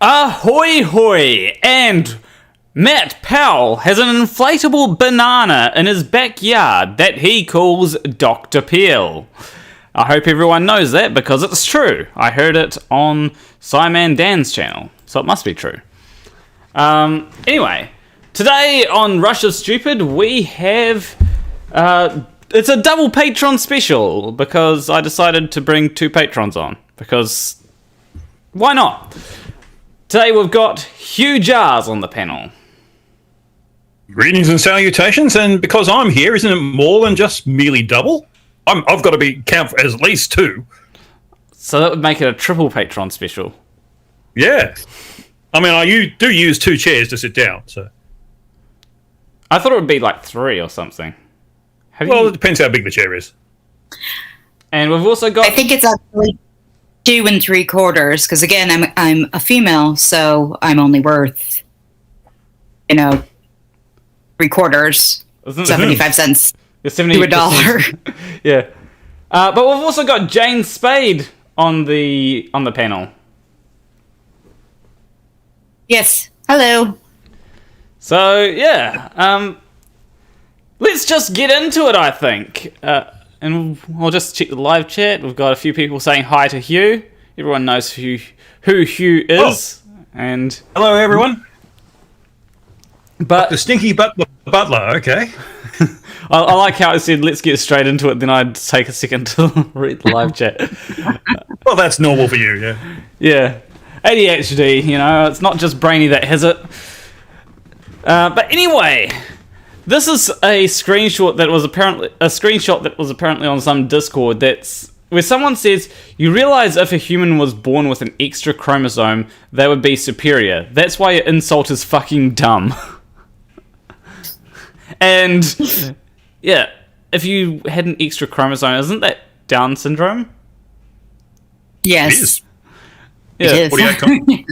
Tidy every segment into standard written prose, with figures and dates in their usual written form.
Ahoy hoy! And Matt Powell has an inflatable banana in his backyard that he calls Dr. Peel. I hope everyone knows that because it's true. I heard it on Simon Dan's channel, so it must be true. Anyway, today on Rush of Stupid we have... it's a double Patreon special because I decided to bring two patrons on. Because why not? Today we've got Hugh Jarsz on the panel. Greetings and salutations, and because I'm here, isn't it more than just merely double? I've got to count for at least two. So that would make it a triple Patreon special. Yeah. I mean, I do use two chairs to sit down, so... I thought it would be like three or something. It depends how big the chair is. And we've also got... I think it's actually 2 3/4, because again, I'm a female, so I'm only worth, 3/4, 75 cents to $1. Yeah. But we've also got Jane Spade on the panel. Yes. Hello. So, yeah. Let's just get into it, I think. And we'll just check the live chat. We've got a few people saying hi to Hugh. Everyone knows who Hugh is. Oh. And hello, everyone. But the Stinky Butler, okay. I like how I said, let's get straight into it, then I'd take a second to read the live chat. Well, that's normal for you, yeah. Yeah. ADHD, it's not just Brainy that has it. But anyway... This is a screenshot that was apparently on some Discord that's where someone says, you realize if a human was born with an extra chromosome, they would be superior. That's why your insult is fucking dumb. And yeah, if you had an extra chromosome, isn't that Down syndrome? Yes. It is. Yeah. It is.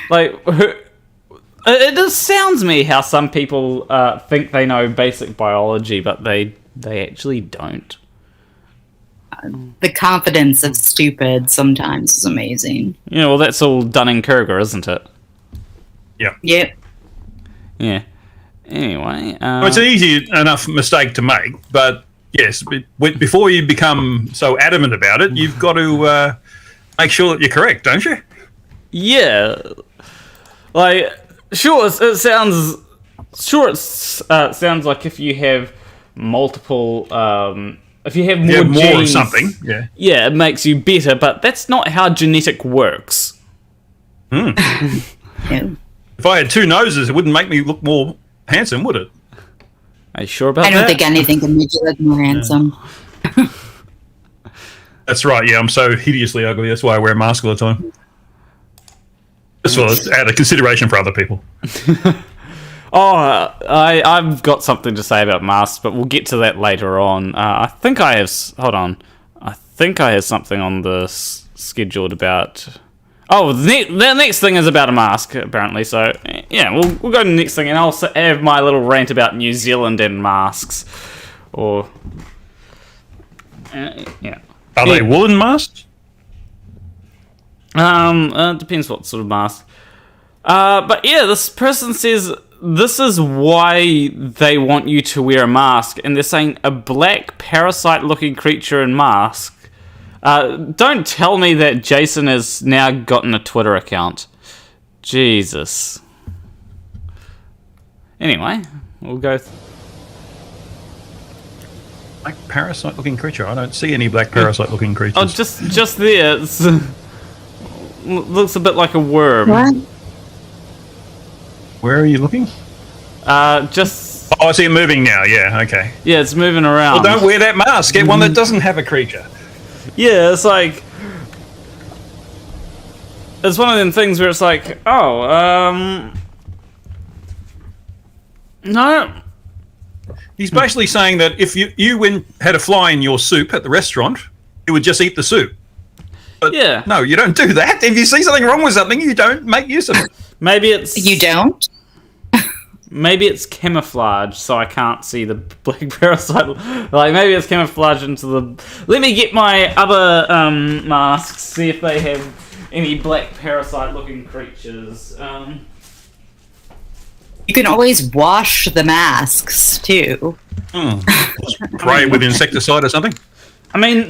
Like, it just sounds me how some people think they know basic biology, but they actually don't. The confidence of stupid sometimes is amazing. Yeah, well, that's all Dunning-Kruger, isn't it? Yeah. Yep. Yeah. Anyway... Well, it's an easy enough mistake to make, but yes, before you become so adamant about it, you've got to make sure that you're correct, don't you? Yeah. Like... Sure, it sounds like if you have multiple, if you have more genes, or something, yeah, it makes you better. But that's not how genetic works. Yeah. If I had two noses, it wouldn't make me look more handsome, would it? Are you sure about that? I don't think anything can make you look more handsome. That's right. Yeah, I'm so hideously ugly. That's why I wear a mask all the time. As well as out of consideration for other people. I've got something to say about masks, but we'll get to that later on. I think I have something on the scheduled about... Oh, the next thing is about a mask, apparently. So, yeah, we'll go to the next thing, and I'll have my little rant about New Zealand and masks. Or... yeah. Are they woolen masks? Depends what sort of mask. But yeah, this person says this is why they want you to wear a mask, and they're saying a black parasite-looking creature in mask. Don't tell me that Jason has now gotten a Twitter account. Jesus. Anyway, we'll go... Black parasite-looking creature? I don't see any black parasite-looking creatures. Oh, just there. It's... looks a bit like a worm. What? Where are you looking? Just... Oh, I see it moving now. Yeah, okay. Yeah, it's moving around. Well, don't wear that mask. Get one that doesn't have a creature. Yeah, it's like... It's one of them things where it's like, no. He's basically saying that if you had a fly in your soup at the restaurant, you would just eat the soup. But yeah. No, you don't do that. If you see something wrong with something, you don't make use of it. Maybe it's... You don't? Maybe it's camouflage, so I can't see the black parasite. Like, maybe it's camouflage into the... Let me get my other masks, see if they have any black parasite-looking creatures. You can always wash the masks too. Spray with insecticide or something. I mean,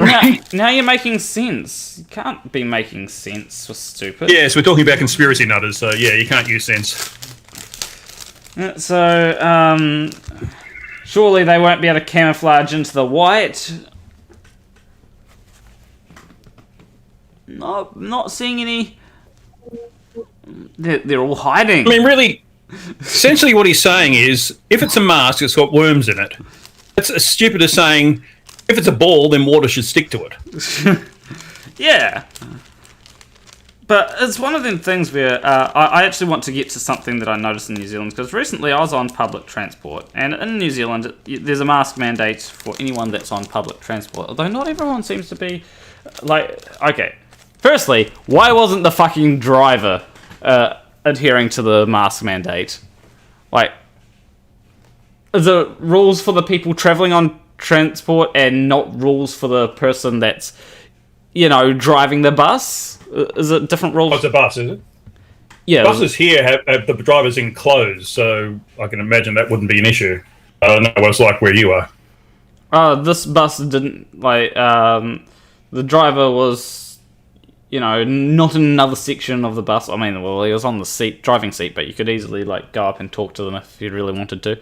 now you're making sense. You can't be making sense for stupid. Yes, we're talking about conspiracy nutters, so yeah, you can't use sense. So, surely they won't be able to camouflage into the white. No, not seeing any. They're all hiding. I mean, really, essentially what he's saying is, if it's a mask, it's got worms in it. That's as stupid as saying, if it's a ball, then water should stick to it. Yeah. But it's one of them things where I actually want to get to something that I noticed in New Zealand, because recently I was on public transport, and in New Zealand there's a mask mandate for anyone that's on public transport, although not everyone seems to be, like, okay. Firstly, why wasn't the fucking driver adhering to the mask mandate? Like, is it rules for the people travelling on transport and not rules for the person that's, driving the bus? Is it different rules? Oh, it's a bus, is it? Yeah. Buses here have the drivers enclosed, so I can imagine that wouldn't be an issue. I don't know what it's like where you are. This bus didn't, the driver was, not in another section of the bus. I mean, well, he was on the driving seat, but you could easily, go up and talk to them if you really wanted to.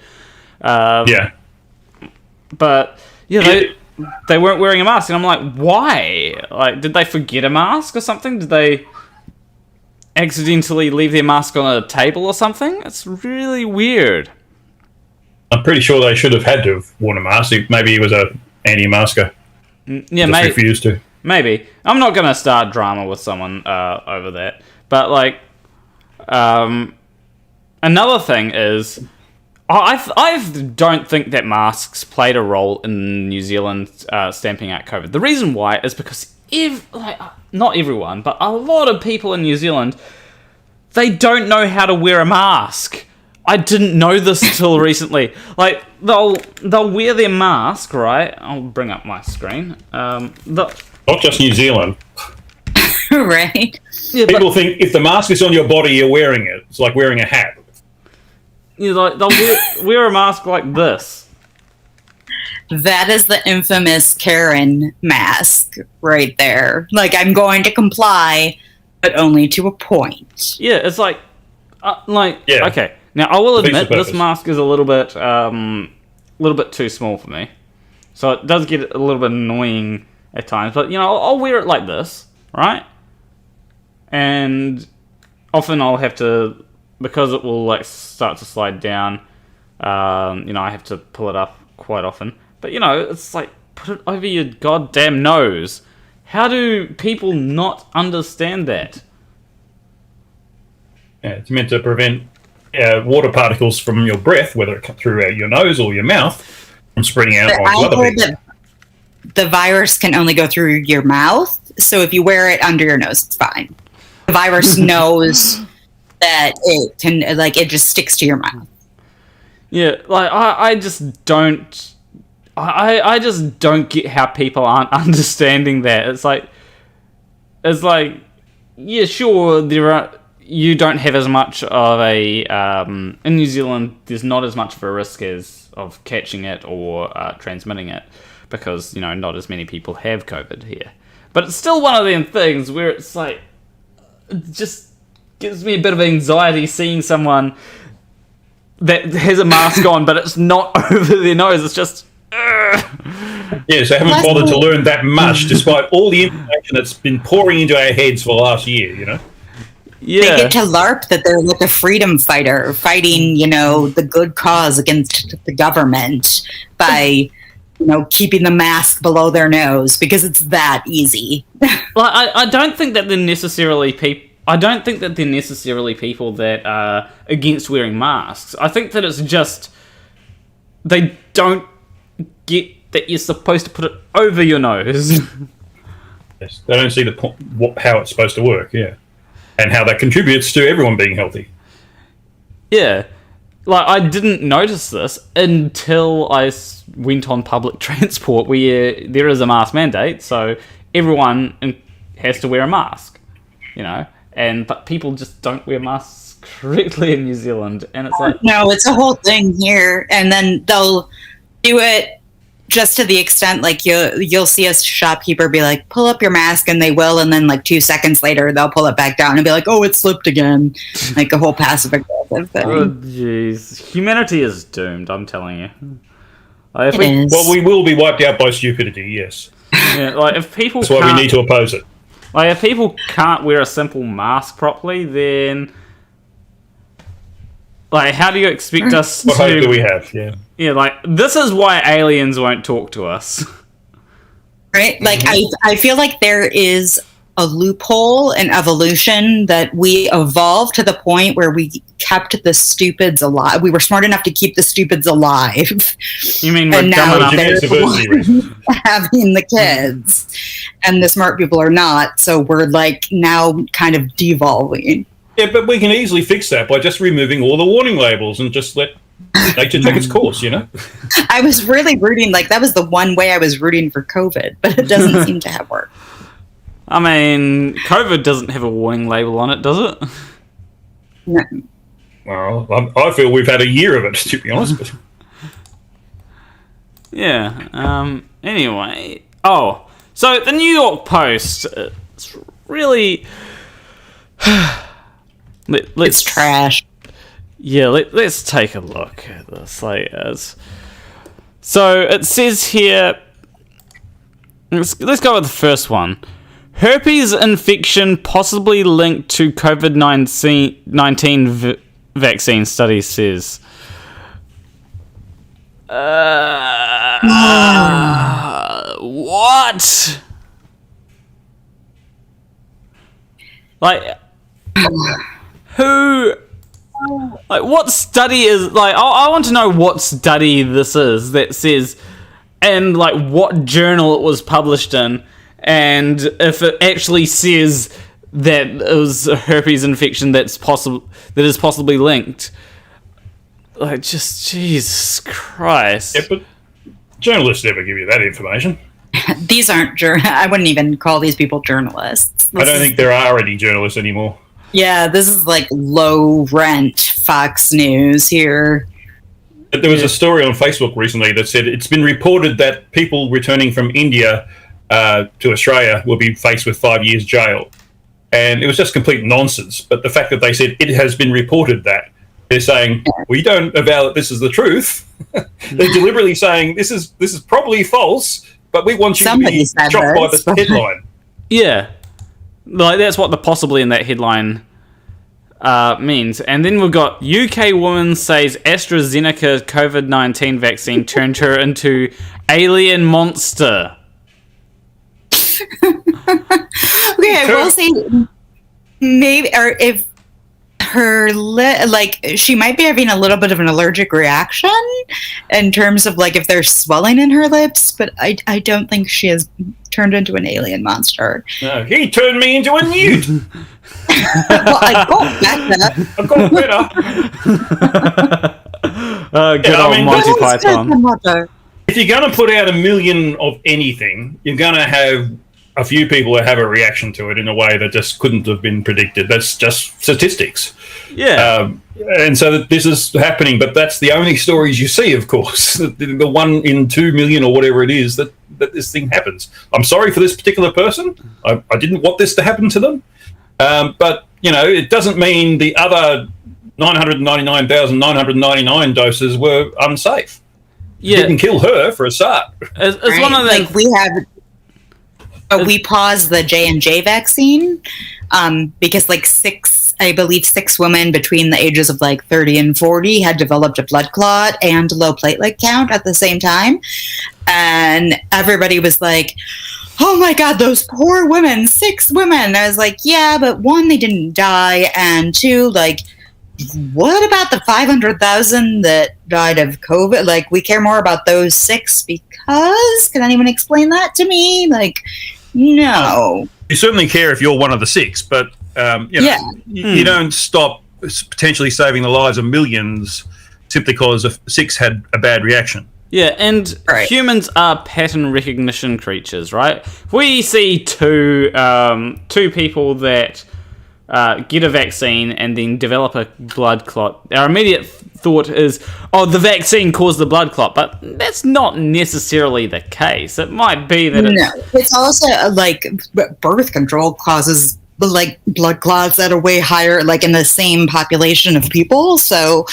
Yeah. But, they weren't wearing a mask, and I'm like, why? Like, did they forget a mask or something? Did they accidentally leave their mask on a table or something? It's really weird. I'm pretty sure they should have had to have worn a mask. Maybe he was a anti-masker. Yeah, just refused to. Maybe. I'm not going to start drama with someone over that. But, another thing is, I don't think that masks played a role in New Zealand stamping out COVID. The reason why is because, not everyone, but a lot of people in New Zealand, they don't know how to wear a mask. I didn't know this until recently. Like, they'll wear their mask, right? I'll bring up my screen. Not just New Zealand. Right. Yeah, People think if the mask is on your body, you're wearing it. It's like wearing a hat. They'll wear a mask like this. That is the infamous Karen mask right there. Like, I'm going to comply, but only to a point. Yeah, it's like, Yeah. Okay. Now, I will admit, purpose. this mask is a little bit too small for me. So it does get a little bit annoying at times. But, I'll wear it like this, right? And often I'll have to, because it will, start to slide down, I have to pull it up quite often. But, it's like, put it over your goddamn nose. How do people not understand that? Yeah, it's meant to prevent water particles from your breath, whether it comes through your nose or your mouth, from spreading out onto other people. The virus can only go through your mouth, so if you wear it under your nose, it's fine. The virus knows that it can, it just sticks to your mouth. Yeah, I just don't. I just don't get how people aren't understanding that. It's like, yeah, sure, you don't have as much of a, in New Zealand, there's not as much of a risk of catching it or transmitting it, because, not as many people have COVID here. But it's still one of them things where it's like, it just gives me a bit of anxiety seeing someone that has a mask on, but it's not over their nose. It's just... Yes, they haven't bothered to learn that much, despite all the information that's been pouring into our heads for the last year, Yeah. They get to LARP that they're like a freedom fighter fighting, the good cause against the government by, keeping the mask below their nose, because it's that easy. I don't think that they're necessarily people. I don't think that they're necessarily people that are against wearing masks. I think that it's just they don't get that you're supposed to put it over your nose. Yes, they don't see how it's supposed to work, yeah. And how that contributes to everyone being healthy. Yeah. I didn't notice this until I went on public transport where there is a mask mandate, so everyone has to wear a mask. you know, but people just don't wear masks correctly in New Zealand, and it's like, no, it's a whole thing here, and then they'll do it just to the extent, like, you'll see a shopkeeper be like, pull up your mask, and they will, and then like 2 seconds later they'll pull it back down and be like, oh, it slipped again, like a whole passive aggressive thing. oh jeez, humanity is doomed, I'm telling you. Well, we will be wiped out by stupidity, yes. Yeah, like if people That's why we need to oppose it. Like if people can't wear a simple mask properly, then like how do you expect us What hope do we have? Yeah, like this is why aliens won't talk to us. Right? Like I feel like there is a loophole in evolution that we evolved to the point where we kept the stupids alive. We were smart enough to keep the stupids alive. You mean we're and dumb now enough? they're the ones having the kids, and the smart people are not. So we're like now kind of devolving. Yeah, but we can easily fix that by just removing all the warning labels and just let nature take its course, you know? I was really rooting, like that was the one way I was rooting for COVID, but it doesn't seem to have worked. I mean, COVID doesn't have a warning label on it, does it? No. Well, I feel we've had a year of it, to be honest. But... Yeah. Anyway. Oh, so the New York Post. It's really. It's trash. Yeah. Let's take a look at this. So it says here. Let's go with the first one. Herpes infection possibly linked to COVID-19 vaccine study says. What? Like, who? Like, what study is like? I want to know what study this is that says, and like what journal it was published in. And if it actually says that it was a herpes infection that is possibly linked, like, just Jesus Christ. Yeah, but journalists never give you that information. These aren't I wouldn't even call these people journalists. I don't think there are any journalists anymore. Yeah, this is like low rent Fox News here. But there was a story on Facebook recently that said it's been reported that people returning from India to Australia will be faced with 5 years jail. And it was just complete nonsense. But the fact that they said it has been reported that, they're saying, we don't avow that this is the truth. They're deliberately saying this is probably false, but we want you to be shocked by this headline. Yeah. Like, that's what the possibly in that headline means. And then we've got UK woman says AstraZeneca COVID-19 vaccine turned her into alien monster. Okay, I will say maybe, or if her she might be having a little bit of an allergic reaction in terms of like if there's swelling in her lips, but I don't think she has turned into an alien monster. No, he turned me into a newt. Well, I got better. I've got better. Good old Monty Python. If you're going to put out 1 million of anything, you're going to have a few people that have a reaction to it in a way that just couldn't have been predicted. That's just statistics. Yeah. And so this is happening, but that's the only stories you see, of course. The 1 in 2 million or whatever it is that this thing happens. I'm sorry for this particular person. I didn't want this to happen to them. But, you know, it doesn't mean the other 999,999 doses were unsafe. Yeah. Didn't kill her for a start. It's right? One of the like we have. We paused the J&J vaccine because like 6 women between the ages of like 30 and 40 had developed a blood clot and low platelet count at the same time. And everybody was like, oh my God, those poor women, 6 women. I was like, yeah, but 1, they didn't die. And 2, like, what about the 500,000 that died of COVID? Like, we care more about those 6 because, can anyone explain that to me? Like, no. You certainly care if you're one of the 6, but you don't stop potentially saving the lives of millions simply because 6 had a bad reaction. Yeah, and humans are pattern recognition creatures, right? If we see two people that get a vaccine and then develop a blood clot, our immediate thought is, oh, the vaccine caused the blood clot, but that's not necessarily the case. It might be that it's also like birth control causes like blood clots that are way higher, like in the same population of people. So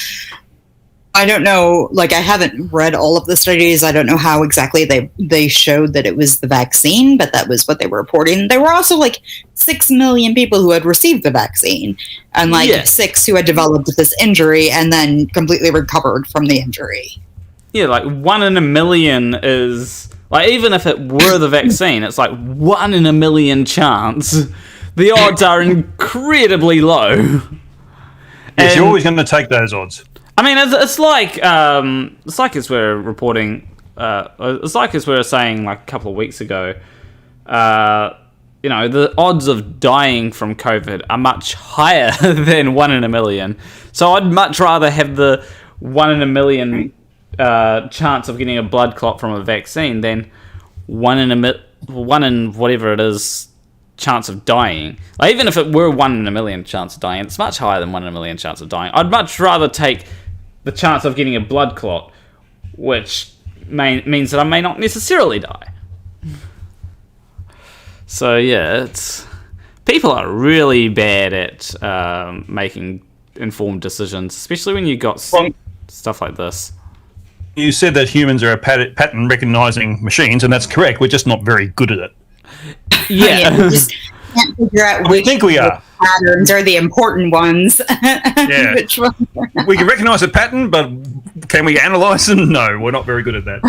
I don't know, like I haven't read all of the studies. I don't know how exactly they showed that it was the vaccine, but that was what they were reporting. There were also like 6 million people who had received the vaccine and like 6 who had developed this injury and then completely recovered from the injury. Yeah, like 1 in a million is, like, even if it were the vaccine, it's like 1 in a million chance. The odds are incredibly low. Yes, you're always going to take those odds. I mean, it's like as we're reporting, it's like as we were saying like a couple of weeks ago. You know, the odds of dying from COVID are much higher than 1 in a million. So I'd much rather have the 1 in a million chance of getting a blood clot from a vaccine than 1 in whatever it is chance of dying. Like, even if it were 1 in a million chance of dying, it's much higher than 1 in a million chance of dying. I'd much rather take the chance of getting a blood clot, which means that I may not necessarily die. So yeah, people are really bad at making informed decisions, especially when you got stuff like this. You said that humans are pattern recognizing machines, and that's correct. We're just not very good at it. Yeah. We just can't figure out we think we are. Patterns are the important ones. Yeah. Which ones? We can recognize a pattern, but can we analyze them? No, we're not very good at that.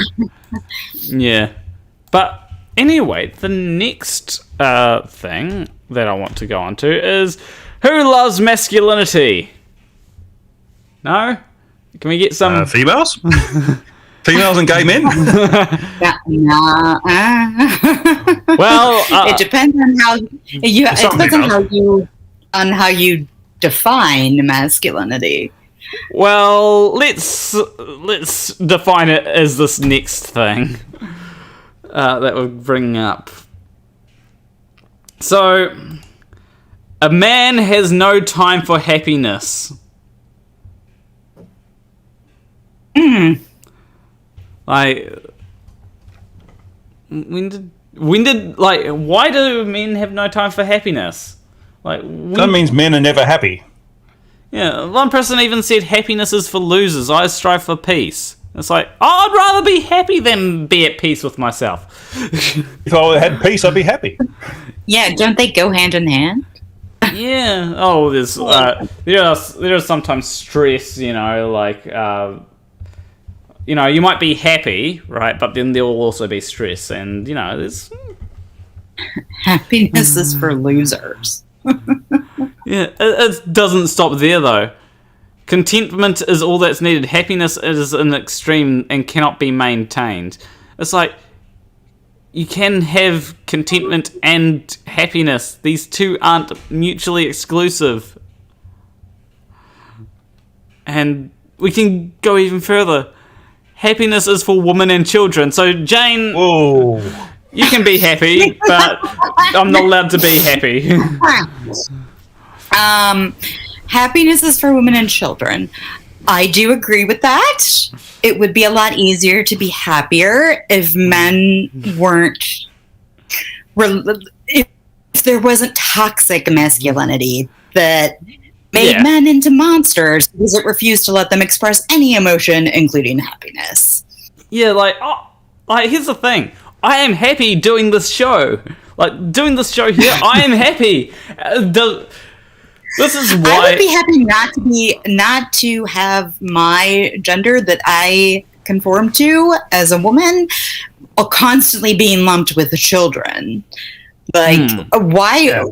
Yeah. But anyway, the next thing that I want to go on to is, who loves masculinity? No? Can we get some... females? Females and gay men? Nah. Well, it depends on how you define masculinity. Well, let's define it as this next thing that we're bringing up. So, a man has no time for happiness. Like, when did like, why do men have no time for happiness? Like, that means men are never happy. Yeah, one person even said happiness is for losers. I strive for peace. It's like, oh, I'd rather be happy than be at peace with myself. If I had peace, I'd be happy. Yeah, don't they go hand in hand? Yeah. Oh, there's sometimes stress, you know, like, you know, you might be happy, right? But then there will also be stress, and, you know, there's... Happiness is for losers. Yeah, it doesn't stop there, though. Contentment is all that's needed. Happiness is an extreme and cannot be maintained. It's like, you can have contentment and happiness. These two aren't mutually exclusive. And we can go even further. Happiness is for women and children. So, Jane, whoa, you can be happy, but I'm not allowed to be happy. Happiness is for women and children. I do agree with that. It would be a lot easier to be happier if men weren't... If there wasn't toxic masculinity that made men into monsters because it refused to let them express any emotion, including happiness. Yeah, like here's the thing. I am happy doing this show. Like, doing this show here, I am happy. This is why... I would be happy not to have my gender that I conform to as a woman constantly being lumped with the children. Like, why... Yeah.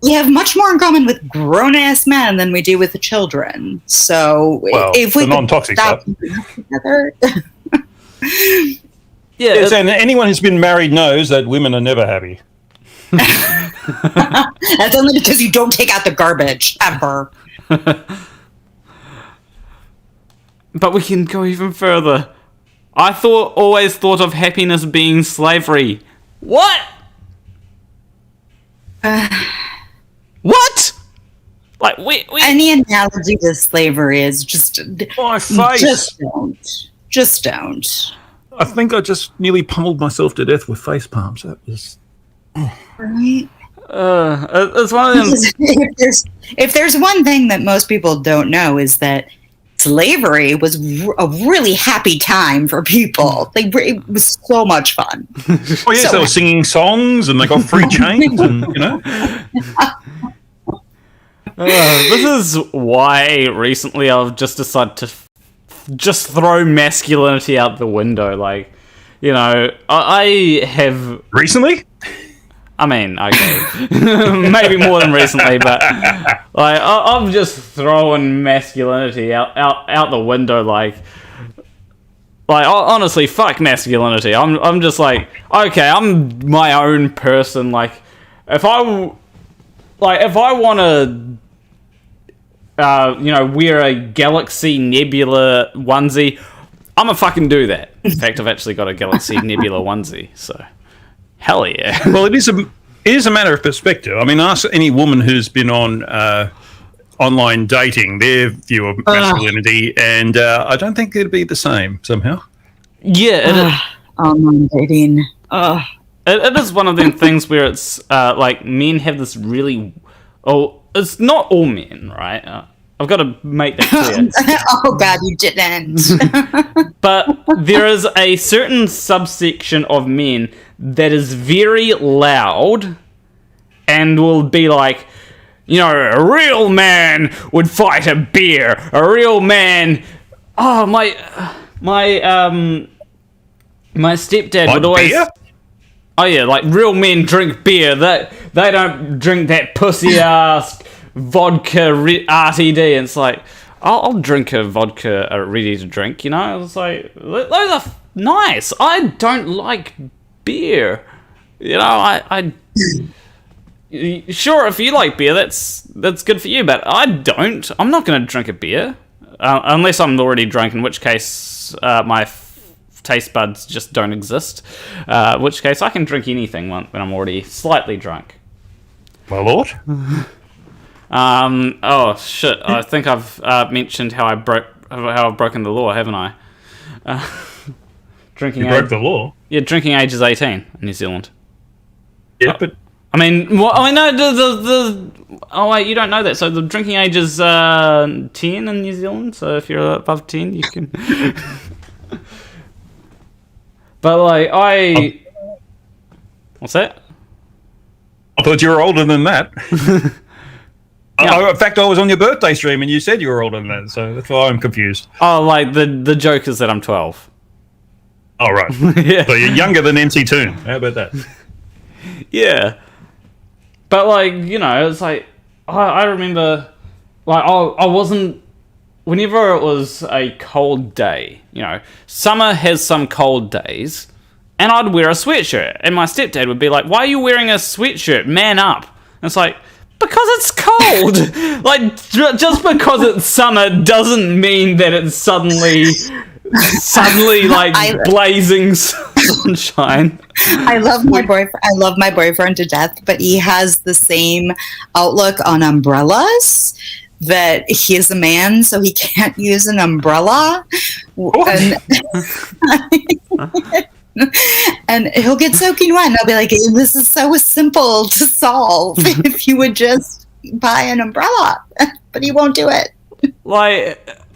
We have much more in common with grown-ass men than we do with the children. So, if we the non-toxic stuff together... Yes, and anyone who's been married knows that women are never happy. That's only because you don't take out the garbage, ever. But we can go even further. I always thought of happiness being slavery. What? What? Like, we any analogy to slavery is just... My face! Just don't. I think I just nearly pummeled myself to death with face palms. That was... Right? it's one of them... If there's one thing that most people don't know is that slavery was a really happy time for people. Like, it was so much fun. Oh, yes, they were singing songs and they got free chains and, you know. This is why recently I've just decided to just throw masculinity out the window. Like, you know, I have... Recently? I mean, okay, maybe more than recently, but like I'm just throwing masculinity out the window. Like honestly, fuck masculinity. I'm just like, okay, I'm my own person. Like if I want to, you know, wear a Galaxy Nebula onesie, I'm gonna fucking do that. In fact, I've actually got a Galaxy Nebula onesie, so. Hell yeah. Well, it is a matter of perspective. I mean, ask any woman who's been on online dating, their view of masculinity, and I don't think it'd be the same somehow. Yeah. Online dating. It is one of them things where it's like men have this really... Oh, it's not all men, right? I've got to make that clear. Oh, God, you didn't. But there is a certain subsection of men that is very loud and will be like, you know, a real man would fight a bear. A real man... Oh, my stepdad would always... Beer? Oh, yeah, like, real men drink beer. They don't drink that pussy-ass... vodka RTD, and it's like, I'll drink a vodka ready to drink, you know? It's like, those are nice. I don't like beer, you know. I sure, if you like beer, that's good for you, but I don't. I'm not going to drink a beer unless I'm already drunk, in which case my taste buds just don't exist, in which case I can drink anything when I'm already slightly drunk. My lord. Oh shit! I think I've mentioned how I've broken the law, haven't I? Drinking. You broke the law. Yeah, drinking age is 18 in New Zealand. Yeah, but I mean, no, the oh wait, you don't know that. So the drinking age is 10 in New Zealand. So if you're above 10, you can. But like what's that? I thought you were older than that. Yeah. In fact, I was on your birthday stream and you said you were older than that, so that's why I'm confused. Oh, like the joke is that I'm 12. Oh, right. Yeah. So you're younger than MCToon. How about that? Yeah. But, like, you know, it's like, I remember, like, I wasn't, whenever it was a cold day, you know, summer has some cold days, and I'd wear a sweatshirt, and my stepdad would be like, why are you wearing a sweatshirt? Man up. And it's like, because it's cold. Like, just because it's summer doesn't mean that it's suddenly like blazing sunshine. I love my boyfriend. I love my boyfriend to death, but he has the same outlook on umbrellas. That he is a man, so he can't use an umbrella. And he'll get soaking wet, and I'll be like, this is so simple to solve if you would just buy an umbrella. But he won't do it.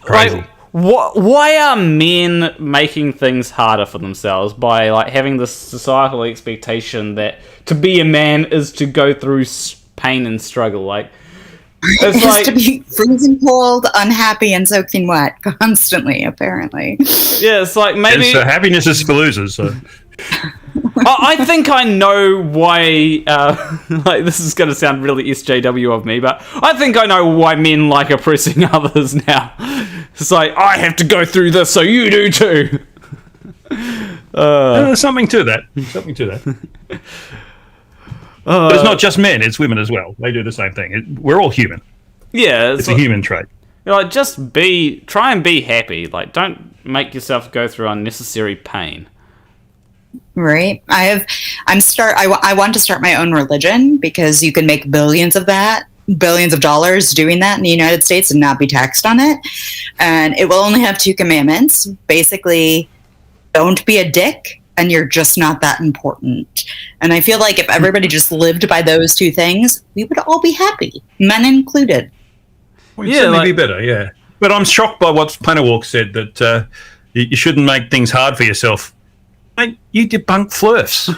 Crazy. Why are men making things harder for themselves by like having this societal expectation that to be a man is to go through pain and struggle? Like, it's like to be freezing cold, unhappy, and soaking wet constantly. Apparently, yeah. It's like maybe so happiness is for losers. So. I think I know why. Like this is going to sound really SJW of me, but I think I know why men like oppressing others now. It's like I have to go through this, so you do too. There's something to that. Something to that. But it's not just men; it's women as well. They do the same thing. We're all human. Yeah, it's a human trait. Like, just try and be happy. Like, don't make yourself go through unnecessary pain. Right. I want to start my own religion because you can make billions of that billions of dollars doing that in the United States and not be taxed on it. And it will only have 2 commandments. Basically, don't be a dick, and you're just not that important. And I feel like if everybody just lived by those 2 things, we would all be happy, men included. We'd certainly be better, yeah. But I'm shocked by what Planewalk said, that you shouldn't make things hard for yourself. Mate, you debunk flirfs.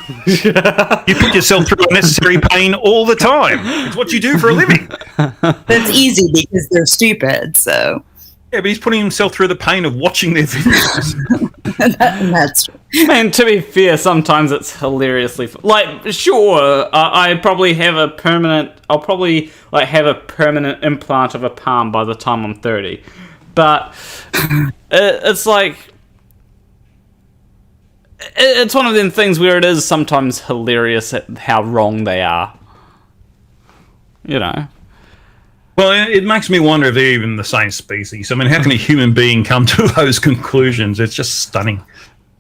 You put yourself through unnecessary pain all the time. It's what you do for a living. That's easy because they're stupid, so... Yeah, but he's putting himself through the pain of watching their videos. That's true. Man, to be fair, sometimes it's hilariously... sure, I probably have a permanent... I'll probably, have a permanent implant of a palm by the time I'm 30. But it's like... It's one of them things where it is sometimes hilarious at how wrong they are. You know. Well, it makes me wonder if they're even the same species. I mean, how can a human being come to those conclusions? It's just stunning.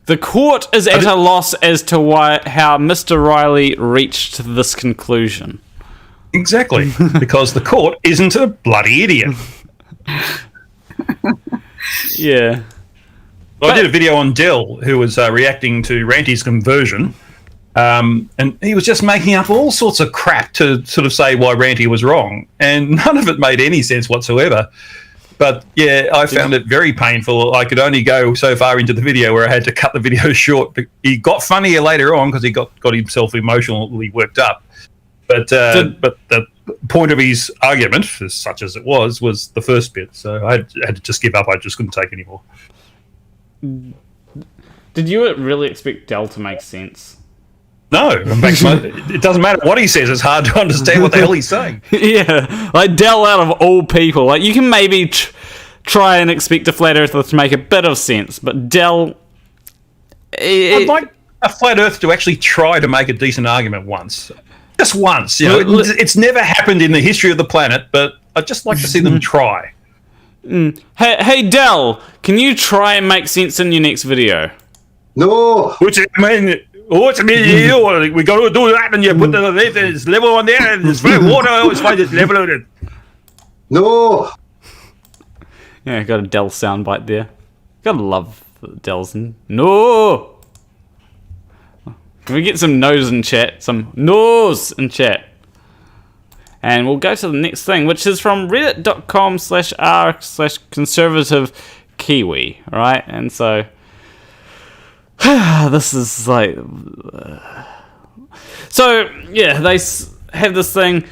The court is at a loss as to how Mr. Riley reached this conclusion. Exactly, because the court isn't a bloody idiot. Yeah. Well, I did a video on Dell, who was reacting to Ranty's conversion, and he was just making up all sorts of crap to sort of say why Ranty was wrong, and none of it made any sense whatsoever. But yeah, I found it very painful. I could only go so far into the video where I had to cut the video short. He got funnier later on because he got himself emotionally worked up. But the point of his argument, such as it was the first bit. So I had to just give up. I just couldn't take any more. Did you really expect Dell to make sense? No, in fact, it doesn't matter what he says. It's hard to understand what the hell he's saying. Yeah, Dell out of all people. You can maybe try and expect a flat earther to make a bit of sense, but Dell... I'd like a flat earth to actually try to make a decent argument once. Just once. You know, it's never happened in the history of the planet, but I'd just like to see them try. Hey, Dell, can you try and make sense in your next video? No. We got to do that, and you put the level on there, and it's full of water. I always find it level on it. No. Yeah, got a Dell soundbite there. Gotta love Dell's. No. Can we get some no's in chat? Some no's in chat. And we'll go to the next thing, which is from reddit.com/r/conservative Kiwi, right? And so this is so yeah, they have this thing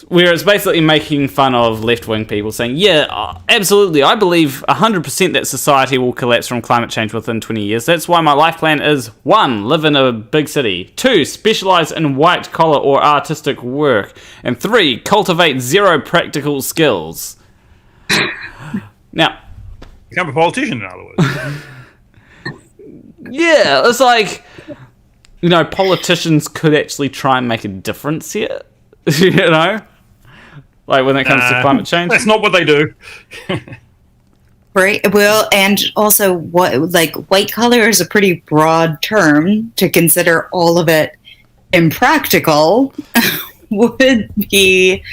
where it's basically making fun of left-wing people, saying, yeah, absolutely, I believe 100% that society will collapse from climate change within 20 years. That's why my life plan is 1, live in a big city, 2, specialize in white-collar or artistic work, and 3, cultivate 0 practical skills. Now, become a politician, in other words. Yeah, it's politicians could actually try and make a difference here, when it comes to climate change. That's not what they do. Right. Well, and also white collar is a pretty broad term. To consider all of it impractical would be,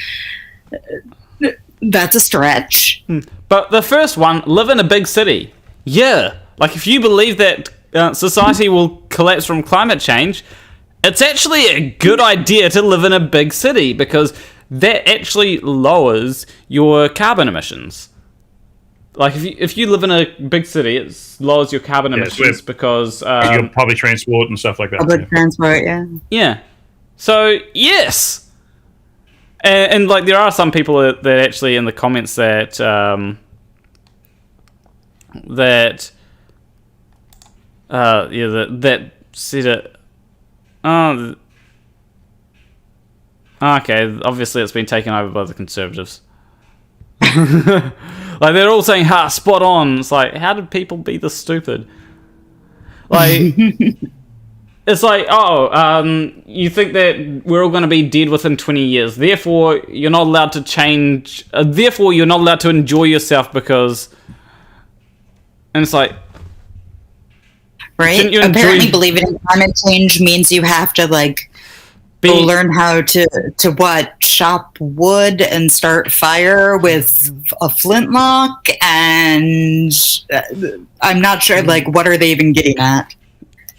that's a stretch. But the first one, live in a big city. Yeah. If you believe that society will collapse from climate change, it's actually a good idea to live in a big city because that actually lowers your carbon emissions. If you live in a big city, it lowers your carbon emissions because your public transport and stuff like that. Public transport, yeah. Yeah. So yes, and there are some people that actually in the comments that that said it. Oh, okay. Obviously, it's been taken over by the Conservatives. They're all saying, "Ha, spot on." It's how did people be this stupid? It's you think that we're all going to be dead within 20 years. Therefore, you're not allowed to change. Therefore, you're not allowed to enjoy yourself because. And it's right. Apparently, believing in climate change means you have to learn how to chop wood and start fire with a flintlock, and I'm not sure, like, what are they even getting at?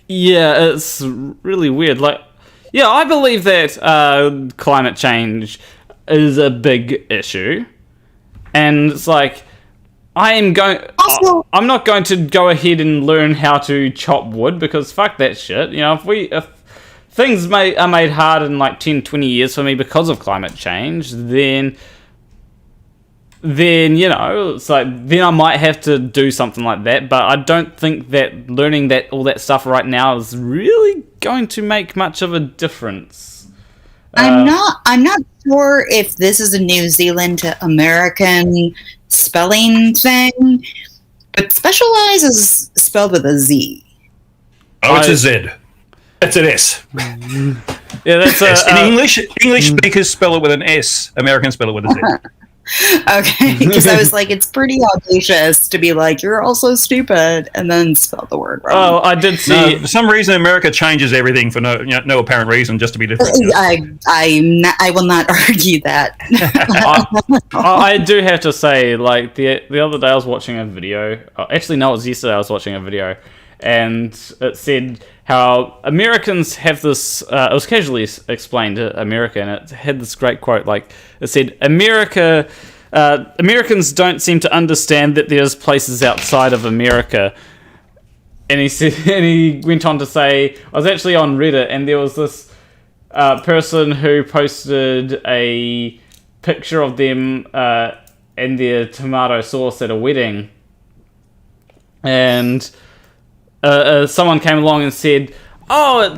Yeah, it's really weird. Like, yeah, I believe that climate change is a big issue, and it's like, I'm not going to go ahead and learn how to chop wood, because fuck that shit. You know, if things are made hard in like 10, 20 years for me because of climate change, then you know, it's like, then I might have to do something like that. But I don't think that learning that all that stuff right now is really going to make much of a difference. I'm not sure if this is a New Zealand to American spelling thing, but specialize is spelled with a Z. Oh, it's a Z. That's an S. Yeah, that's in English speakers spell it with an S. Americans spell it with a Z. Okay, because I was like, it's pretty audacious to be like, you're also stupid, and then spell the word wrong. Oh, I did see. No, for some reason, America changes everything for no apparent reason, just to be different. I will not argue that. I do have to say, like, the other day I was watching a video. Actually, no, it was yesterday I was watching a video, and it said how Americans have this. It was casually explained to America, and it had this great quote. Like, it said, Americans don't seem to understand that there's places outside of America. And he said, and he went on to say, I was actually on Reddit, and there was this person who posted a picture of them and their tomato sauce at a wedding, and someone came along and said, "Oh,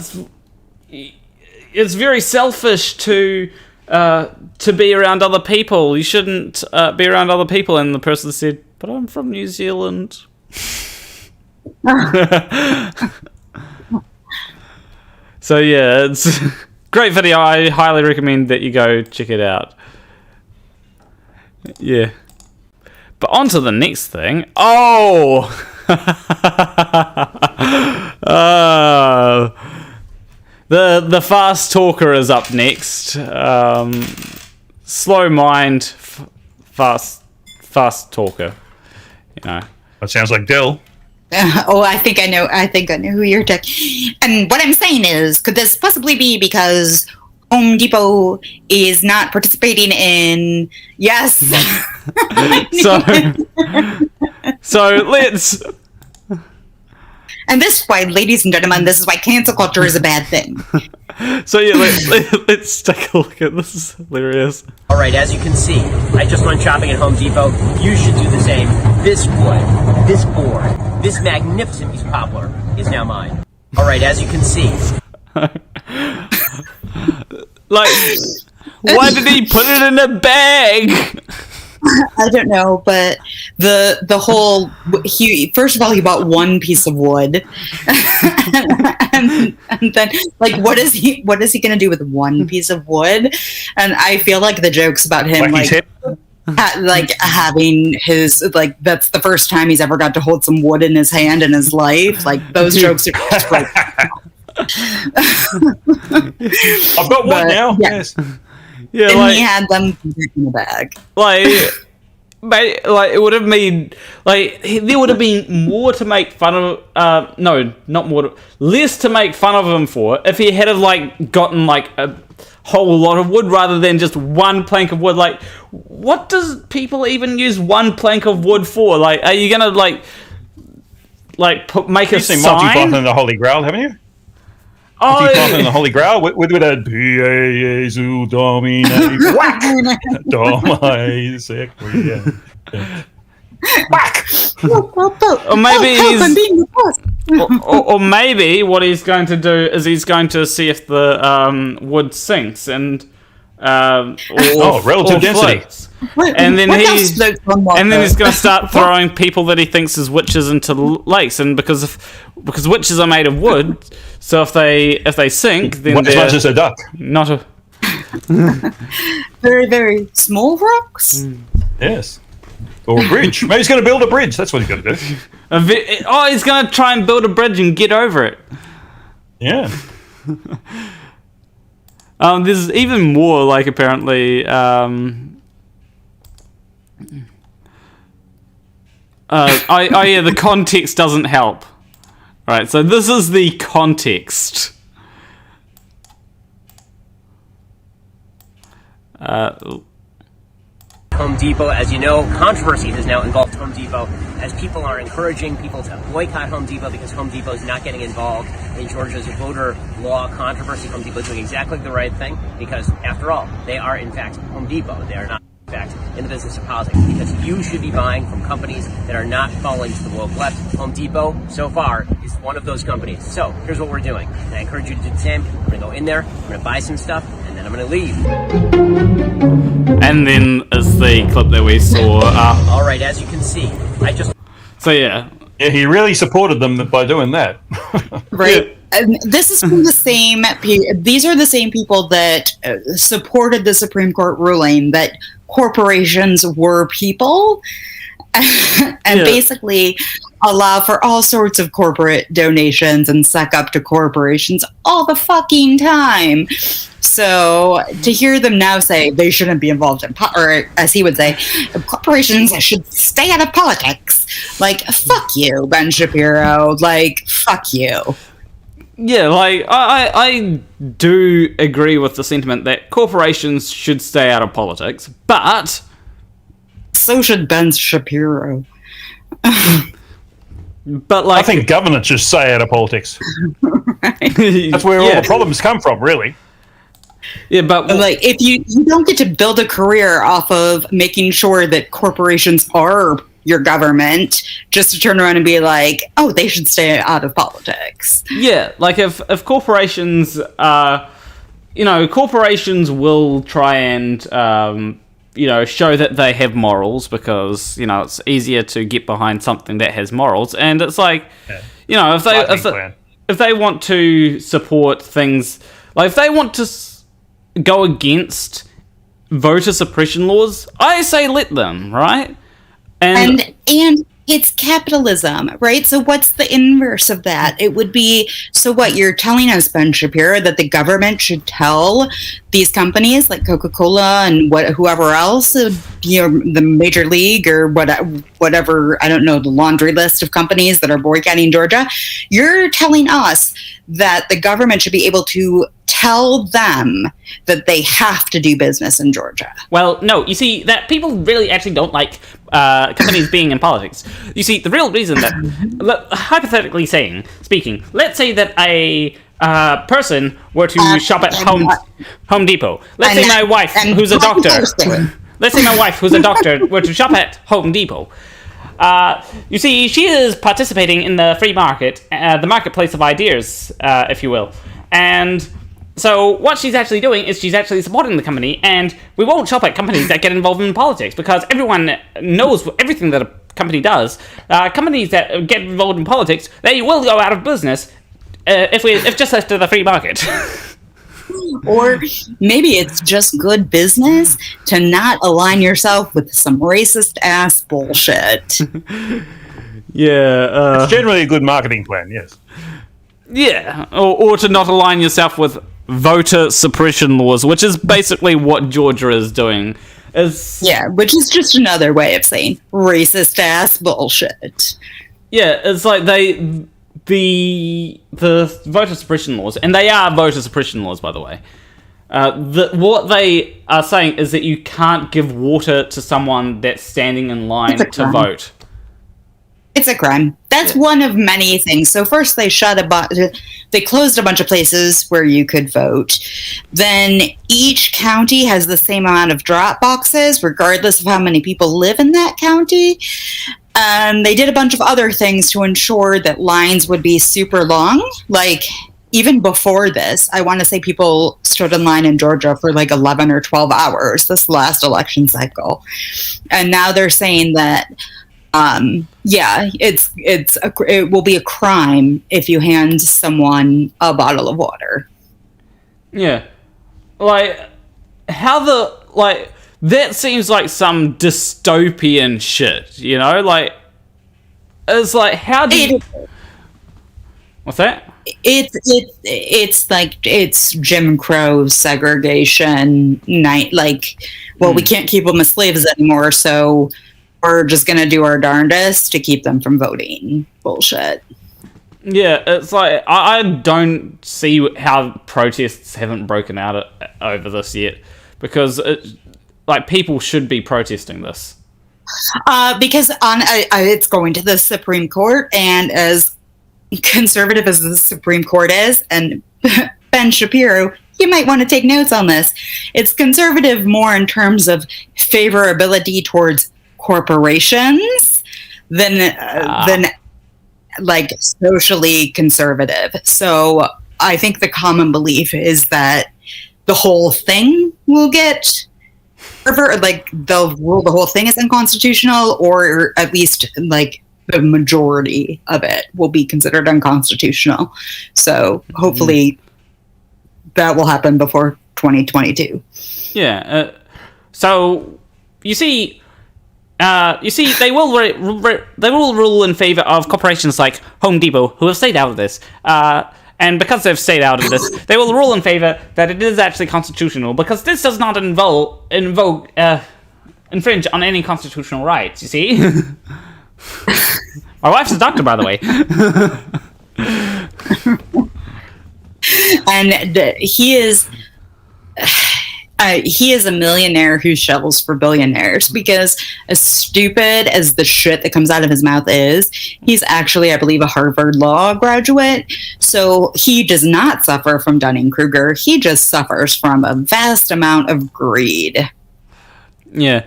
it's very selfish to be around other people. You shouldn't be around other people." And the person said, "But I'm from New Zealand." So yeah, it's a great video. I highly recommend that you go check it out. Yeah. But on to the next thing. Oh! The fast talker is up next. Slow mind, fast talker. You know. That sounds like Dill. I think I know who you're talking. And what I'm saying is, could this possibly be because Home Depot is not participating in? Yes. So let's. And this is why, ladies and gentlemen, this is why cancel culture is a bad thing. So yeah, let's take a look at this. Is hilarious. All right, as you can see, I just went shopping at Home Depot. You should do the same. This wood, this board, this magnificent piece of poplar is now mine. All right, as you can see. Like, why did he put it in a bag? I don't know, but the whole first of all, he bought one piece of wood, and then like what is he going to do with one piece of wood? And I feel like the jokes about him like having his, like, that's the first time he's ever got to hold some wood in his hand in his life. Like, those jokes are just like. I've got one now. Yeah. Yes. Yeah, and like, he had them in the bag. Like it would have made, like, there would have been more to make fun of. No, not more. Less to make fun of him for if he had have like gotten like a whole lot of wood rather than just one plank of wood. Like, what does people even use one plank of wood for? Like, are you gonna make a sign? You've seen Monty Python and the Holy Grail, haven't you? Monty Python and the Holy Grail with a Jesu Domine whack Domine Sequia whack. Or maybe or maybe what he's going to do is he's going to see if the wood sinks and relative density. Floats. And then he's going to start throwing people that he thinks is witches into lakes, and because witches are made of wood, so if they sink, then as much as a duck, not a very, very small rocks. Yes, or a bridge. Maybe he's going to build a bridge. That's what he's going to do. He's going to try and build a bridge and get over it. Yeah. There's even more, like, apparently, yeah, the context doesn't help. Right, so this is the context. Home Depot, as you know, controversy has now involved Home Depot as people are encouraging people to boycott Home Depot because Home Depot is not getting involved in Georgia's voter law controversy. Home Depot is doing exactly the right thing because, after all, they are in fact Home Depot. They are not in fact in the business of politics, because you should be buying from companies that are not falling to the woke left. Home Depot, so far, is one of those companies. So here's what we're doing, and I encourage you to do the same. I'm going to go in there, I'm going to buy some stuff, and then I'm going to leave. And then is the clip that we saw. All right, as you can see, So yeah. Yeah, he really supported them by doing that. Right. Yeah. And this is from the same. These are the same people that supported the Supreme Court ruling that corporations were people, and basically allow for all sorts of corporate donations and suck up to corporations all the fucking time. So to hear them now say they shouldn't be involved in, or as he would say, corporations should stay out of politics. Like, fuck you, Ben Shapiro. Like, fuck you. Yeah, like, I do agree with the sentiment that corporations should stay out of politics, but... So should Ben Shapiro. But, like... I think government should stay out of politics. Right. That's where all the problems come from, really. Yeah, but... Like, if you don't get to build a career off of making sure that corporations are your government, just to turn around and be like, oh, they should stay out of politics. Yeah, like if corporations, corporations will try and, show that they have morals because, it's easier to get behind something that has morals. And it's like, if they want to support things, like if they want to go against voter suppression laws, I say let them, right? And it's capitalism, right? So what's the inverse of that? It would be, so what you're telling us, Ben Shapiro, that the government should tell these companies like Coca-Cola and whoever else, the Major League or whatever, I don't know, the laundry list of companies that are boycotting Georgia. You're telling us that the government should be able to tell them that they have to do business in Georgia. Well, no, you see, that people really actually don't like companies being in politics. You see, the real reason that, hypothetically speaking, let's say that a person were to shop at Home Depot. Let's say my wife, who's a doctor. Let's say my wife, who's a doctor, were to shop at Home Depot. You see, she is participating in the free market, the marketplace of ideas, if you will. And so what she's actually doing is she's actually supporting the company, and we won't shop at companies that get involved in politics because everyone knows everything that a company does. Companies that get involved in politics, they will go out of business if just left to the free market. Or maybe it's just good business to not align yourself with some racist ass bullshit. Yeah. It's generally a good marketing plan, yes. Yeah, or to not align yourself with voter suppression laws, which is basically what Georgia is doing. Yeah, which is just another way of saying racist ass bullshit. Yeah, it's like the voter suppression laws, and they are voter suppression laws, by the way. What they are saying is that you can't give water to someone that's standing in line to vote. It's a crime. That's one of many things. So first they they closed a bunch of places where you could vote. Then each county has the same amount of drop boxes, regardless of how many people live in that county. They did a bunch of other things to ensure that lines would be super long. Like, even before this, I want to say people stood in line in Georgia for like 11 or 12 hours this last election cycle. And now they're saying that it will be a crime if you hand someone a bottle of water. Yeah. Like, that seems like some dystopian shit, you know? Like, it's like, how do you... What's that? It's like it's Jim Crow segregation night. Like, well, we can't keep them as slaves anymore, so we're just gonna do our darndest to keep them from voting. Bullshit. Yeah, it's like I don't see how protests haven't broken out over this yet, because people should be protesting this. Because it's going to the Supreme Court, and as conservative as the Supreme Court is, and Ben Shapiro, you might want to take notes on this. It's conservative more in terms of favorability towards corporations than like socially conservative. So I think the common belief is that the whole thing will get like they'll rule the whole thing is unconstitutional, or at least like the majority of it will be considered unconstitutional. So hopefully that will happen before 2022. Yeah. So you see, they will rule in favor of corporations like Home Depot, who have stayed out of this. And because they've stayed out of this, they will rule in favor that it is actually constitutional, because this does not infringe on any constitutional rights, you see? My wife's a doctor, by the way. And he is a millionaire who shovels for billionaires, because as stupid as the shit that comes out of his mouth is, he's actually, I believe, a Harvard Law graduate. So he does not suffer from Dunning-Kruger. He just suffers from a vast amount of greed. Yeah.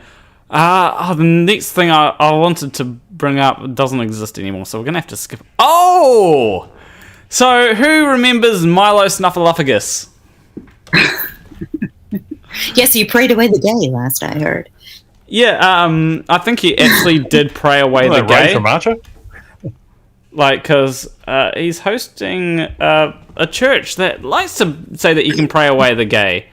The next thing I wanted to bring up doesn't exist anymore, so we're going to have to skip. Oh! So who remembers Milo Snuffleupagus? Yes, he prayed away the gay, last I heard. Yeah, I think he actually did pray away the gay. From Archer? Like, because he's hosting a church that likes to say that you can pray away the gay.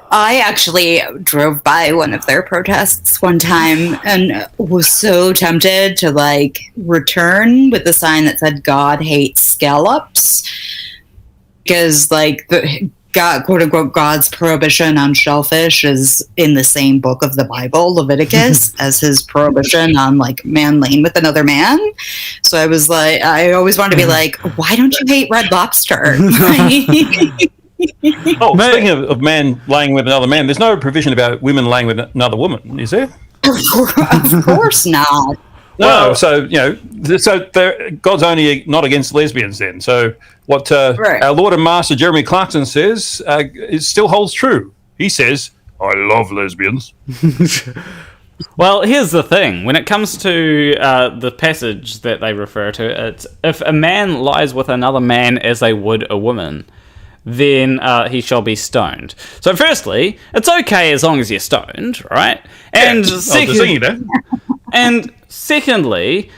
I actually drove by one of their protests one time and was so tempted to like return with the sign that said "God hates scallops," because like the God, quote unquote, God's prohibition on shellfish is in the same book of the Bible, Leviticus, as his prohibition on like man laying with another man. So I was like, I always wanted to be like, why don't you hate Red Lobster? Oh, speaking of man laying with another man, there's no provision about women laying with another woman, is there? Of course not. No, so God's only not against lesbians then. So what Right. Our Lord and Master Jeremy Clarkson says it still holds true. He says, "I love lesbians." Well, here's the thing. When it comes to the passage that they refer to, it's if a man lies with another man as they would a woman, then he shall be stoned. So firstly, it's okay as long as you're stoned, right? And secondly,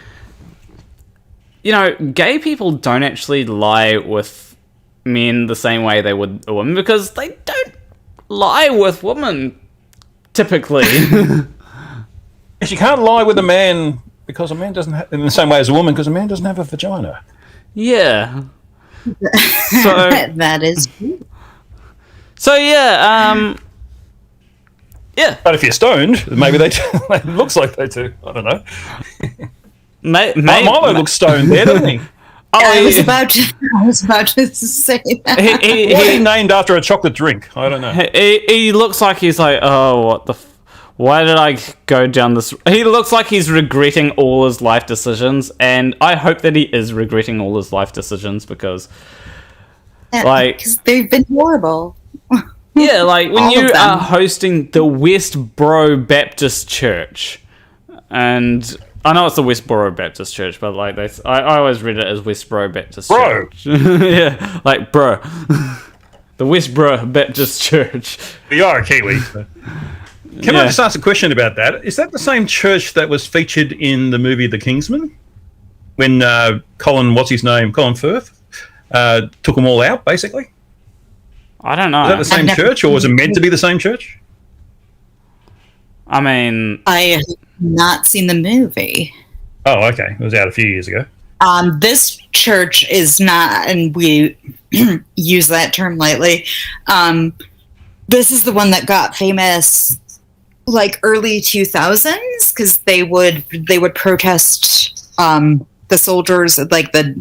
you know, gay people don't actually lie with men the same way they would a woman, because they don't lie with women typically. Yes, you can't lie with a man because a man doesn't have, in the same way as a woman, because a man doesn't have a vagina. Yeah. So That is true. So yeah, But if you're stoned, maybe they do. It looks like they do. I don't know. Milo looks stoned there, doesn't he? I was about to say that. He named after a chocolate drink. I don't know. He looks like he's like, oh, what the... Why did I go down this... He looks like he's regretting all his life decisions, and I hope that he is regretting all his life decisions, because... Because they've been horrible. Yeah, like, when All you of them. are hosting the Westboro Baptist Church, and... I know it's the Westboro Baptist Church, but like I always read it as Westboro Baptist Church. Yeah, like bro. The Westboro Baptist Church. You are a Kiwi. So. Can I just ask a question about that? Is that the same church that was featured in the movie The Kingsman? When Colin Firth took them all out, basically? I don't know. Is that the same church, or was it meant to be the same church? I mean, I have not seen the movie. Oh, okay. It was out a few years ago. This church is not, and we use that term lightly. This is the one that got famous like early 2000s because they would protest the soldiers, like the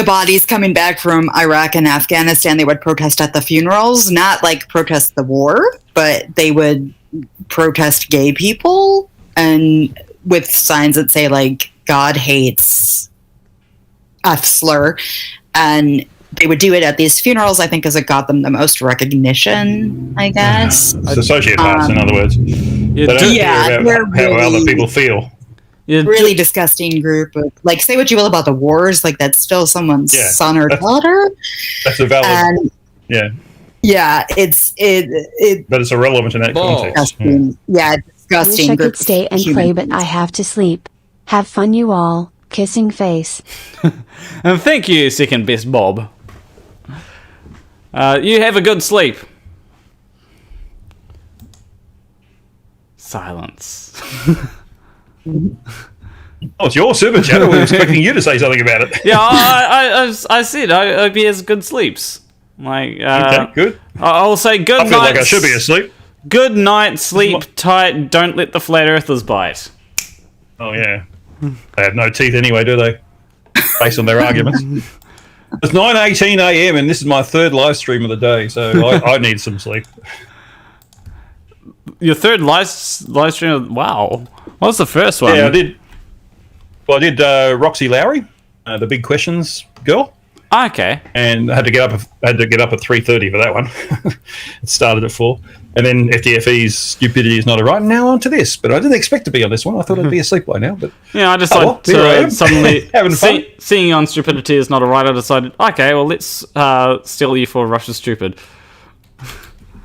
bodies coming back from Iraq and Afghanistan. They would protest at the funerals, not like protest the war, but they would protest gay people and with signs that say like God hates F slur, and they would do it at these funerals, I think, because it got them the most recognition, I guess. It's sociopaths, in other words. They don't care about how other people feel. Really disgusting group. Like, say what you will about the wars, like, that's still someone's son or daughter. That's a valid... Yeah, but it's irrelevant in that context. Yeah, disgusting. I wish I could stay and play, but I have to sleep. Have fun, you all. Kissing face. And thank you, second best Bob. You have a good sleep. Silence. Oh, it's your super chat. I was expecting you to say something about it. Yeah, I said I hope he has good sleeps. Like, okay, good. I'll say good night. I feel like I should be asleep. Good night, sleep tight, don't let the flat earthers bite. Oh, yeah. They have no teeth anyway, do they? Based on their arguments. It's 9:18 a.m. and this is my third live stream of the day, so I need some sleep. Your third live stream? Wow. What was the first one? Yeah, I did Roxy Lowry, the Big Questions girl. Okay. And I had to get up at 3:30 for that one. It started at 4. And then FTFE's Stupidity is Not a Right. Now on to this. But I didn't expect to be on this one. I thought I'd be asleep by now. But yeah, I decided suddenly seeing you on Stupidity is Not a Right. I decided, okay, well, let's steal you for Russia's Stupid.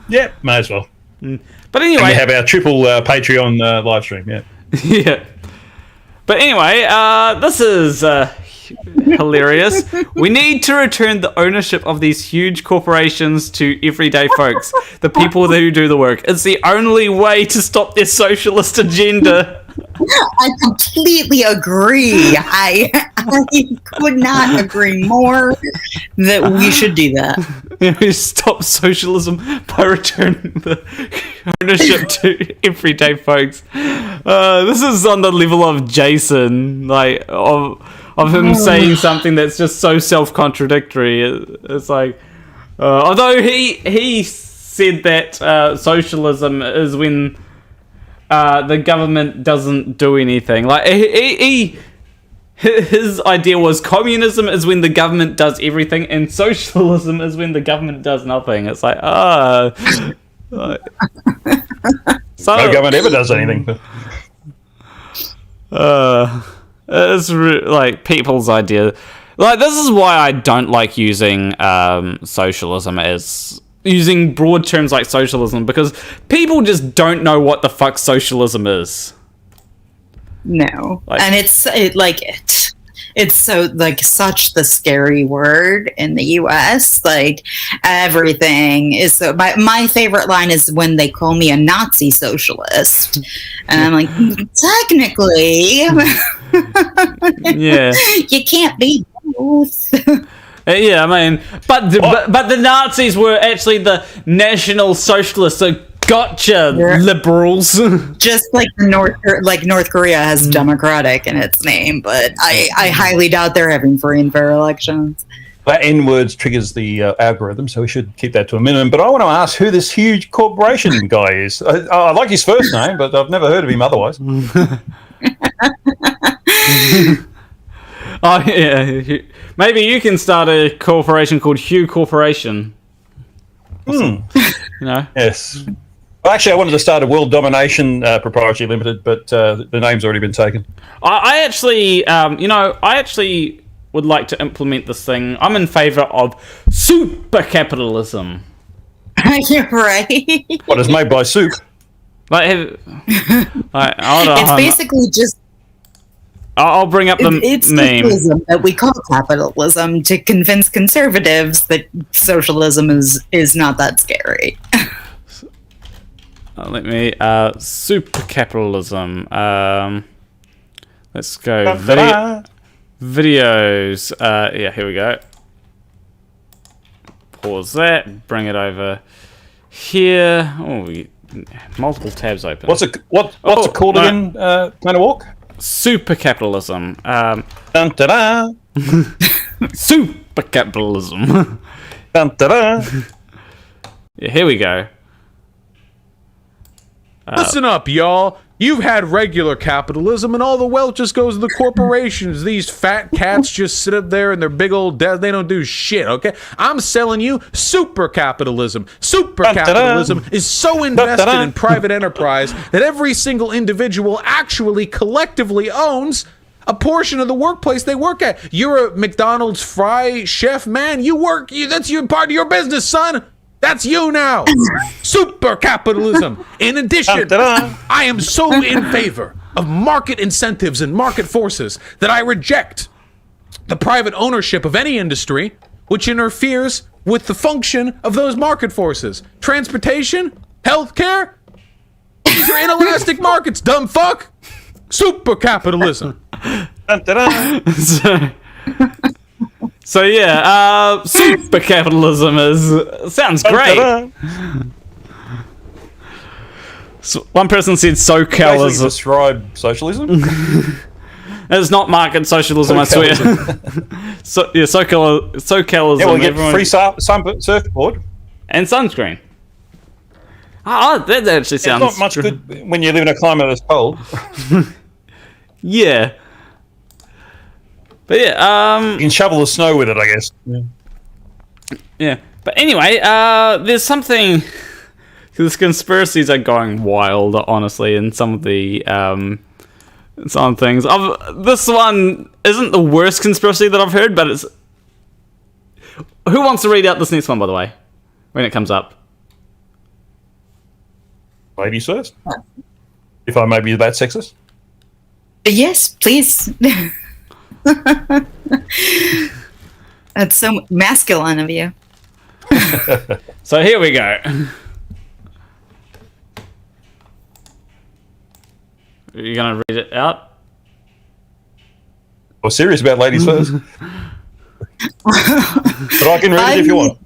Yeah, may as well. But anyway, and we have our triple Patreon live stream. Yeah. Yeah. But anyway, this is hilarious. We need to return the ownership of these huge corporations to everyday folks, the people who do the work. It's the only way to stop their socialist agenda. I completely agree. I could not agree more that we should do that. We stop socialism by returning the ownership to everyday folks. This is on the level of Jason, like of him saying something that's just so self-contradictory. It's like, although he said that socialism is when the government doesn't do anything. Like his idea was communism is when the government does everything, and socialism is when the government does nothing. It's like, so no government ever does anything. It's like people's idea. Like, this is why I don't like using socialism as using broad terms like socialism, because people just don't know what the fuck socialism is. No, and it's so like such the scary word in the U.S. Like everything is so. My favorite line is when they call me a Nazi socialist, and I'm like, technically, yeah, you can't be both. Yeah, I mean, but the Nazis were actually the National Socialists. So gotcha, liberals. Just like North Korea has democratic in its name, but I highly doubt they're having free and fair elections. That N-words triggers the algorithm, so we should keep that to a minimum. But I want to ask who this huge corporation guy is. I like his first name, but I've never heard of him otherwise. Oh yeah, maybe you can start a corporation called Hugh Corporation. You know? Yes. Well, actually, I wanted to start a World Domination Proprietary Limited, but the name's already been taken. I actually, I actually would like to implement this thing. I'm in favour of super capitalism. You're right. What is made by soup? Like, it's basically just. I'll bring up the it's meme. Socialism that we call capitalism to convince conservatives that socialism is not that scary. Let me super capitalism. Let's go videos. Yeah, here we go. Pause that. Bring it over here. Oh, multiple tabs open. What's it called again? Kind of walk. Super capitalism. Dun, da-da. Super capitalism. Dun, da-da. Yeah, here we go. Listen up, y'all. You've had regular capitalism, and all the wealth just goes to the corporations. These fat cats just sit up there in their big old desks. They don't do shit, okay? I'm selling you super capitalism. Super capitalism is so invested in private enterprise that every single individual actually collectively owns a portion of the workplace they work at. You're a McDonald's fry chef, man. That's your part of your business, son. That's you now. Super capitalism. In addition, I am so in favor of market incentives and market forces that I reject the private ownership of any industry which interferes with the function of those market forces. Transportation, healthcare, these are inelastic markets, dumb fuck. Super capitalism. So yeah, super capitalism sounds great. So one person said SoCal is describe socialism. It's not market socialism, I swear. SoCal is. Yeah, we get free surfboard and sunscreen. Oh, that actually sounds. It's not much good when you live in a climate that's cold. Yeah. But yeah, you can shovel the snow with it, I guess. Yeah. But anyway, there's something. These conspiracies are going wild, honestly, in some of the some things. This one isn't the worst conspiracy that I've heard, but it's. Who wants to read out this next one, by the way, when it comes up? Ladies first. If I may be that sexist. Yes, please. That's so masculine of you. So here we go. Are you gonna read it out? Well, serious about ladies first. But I can read it if you want.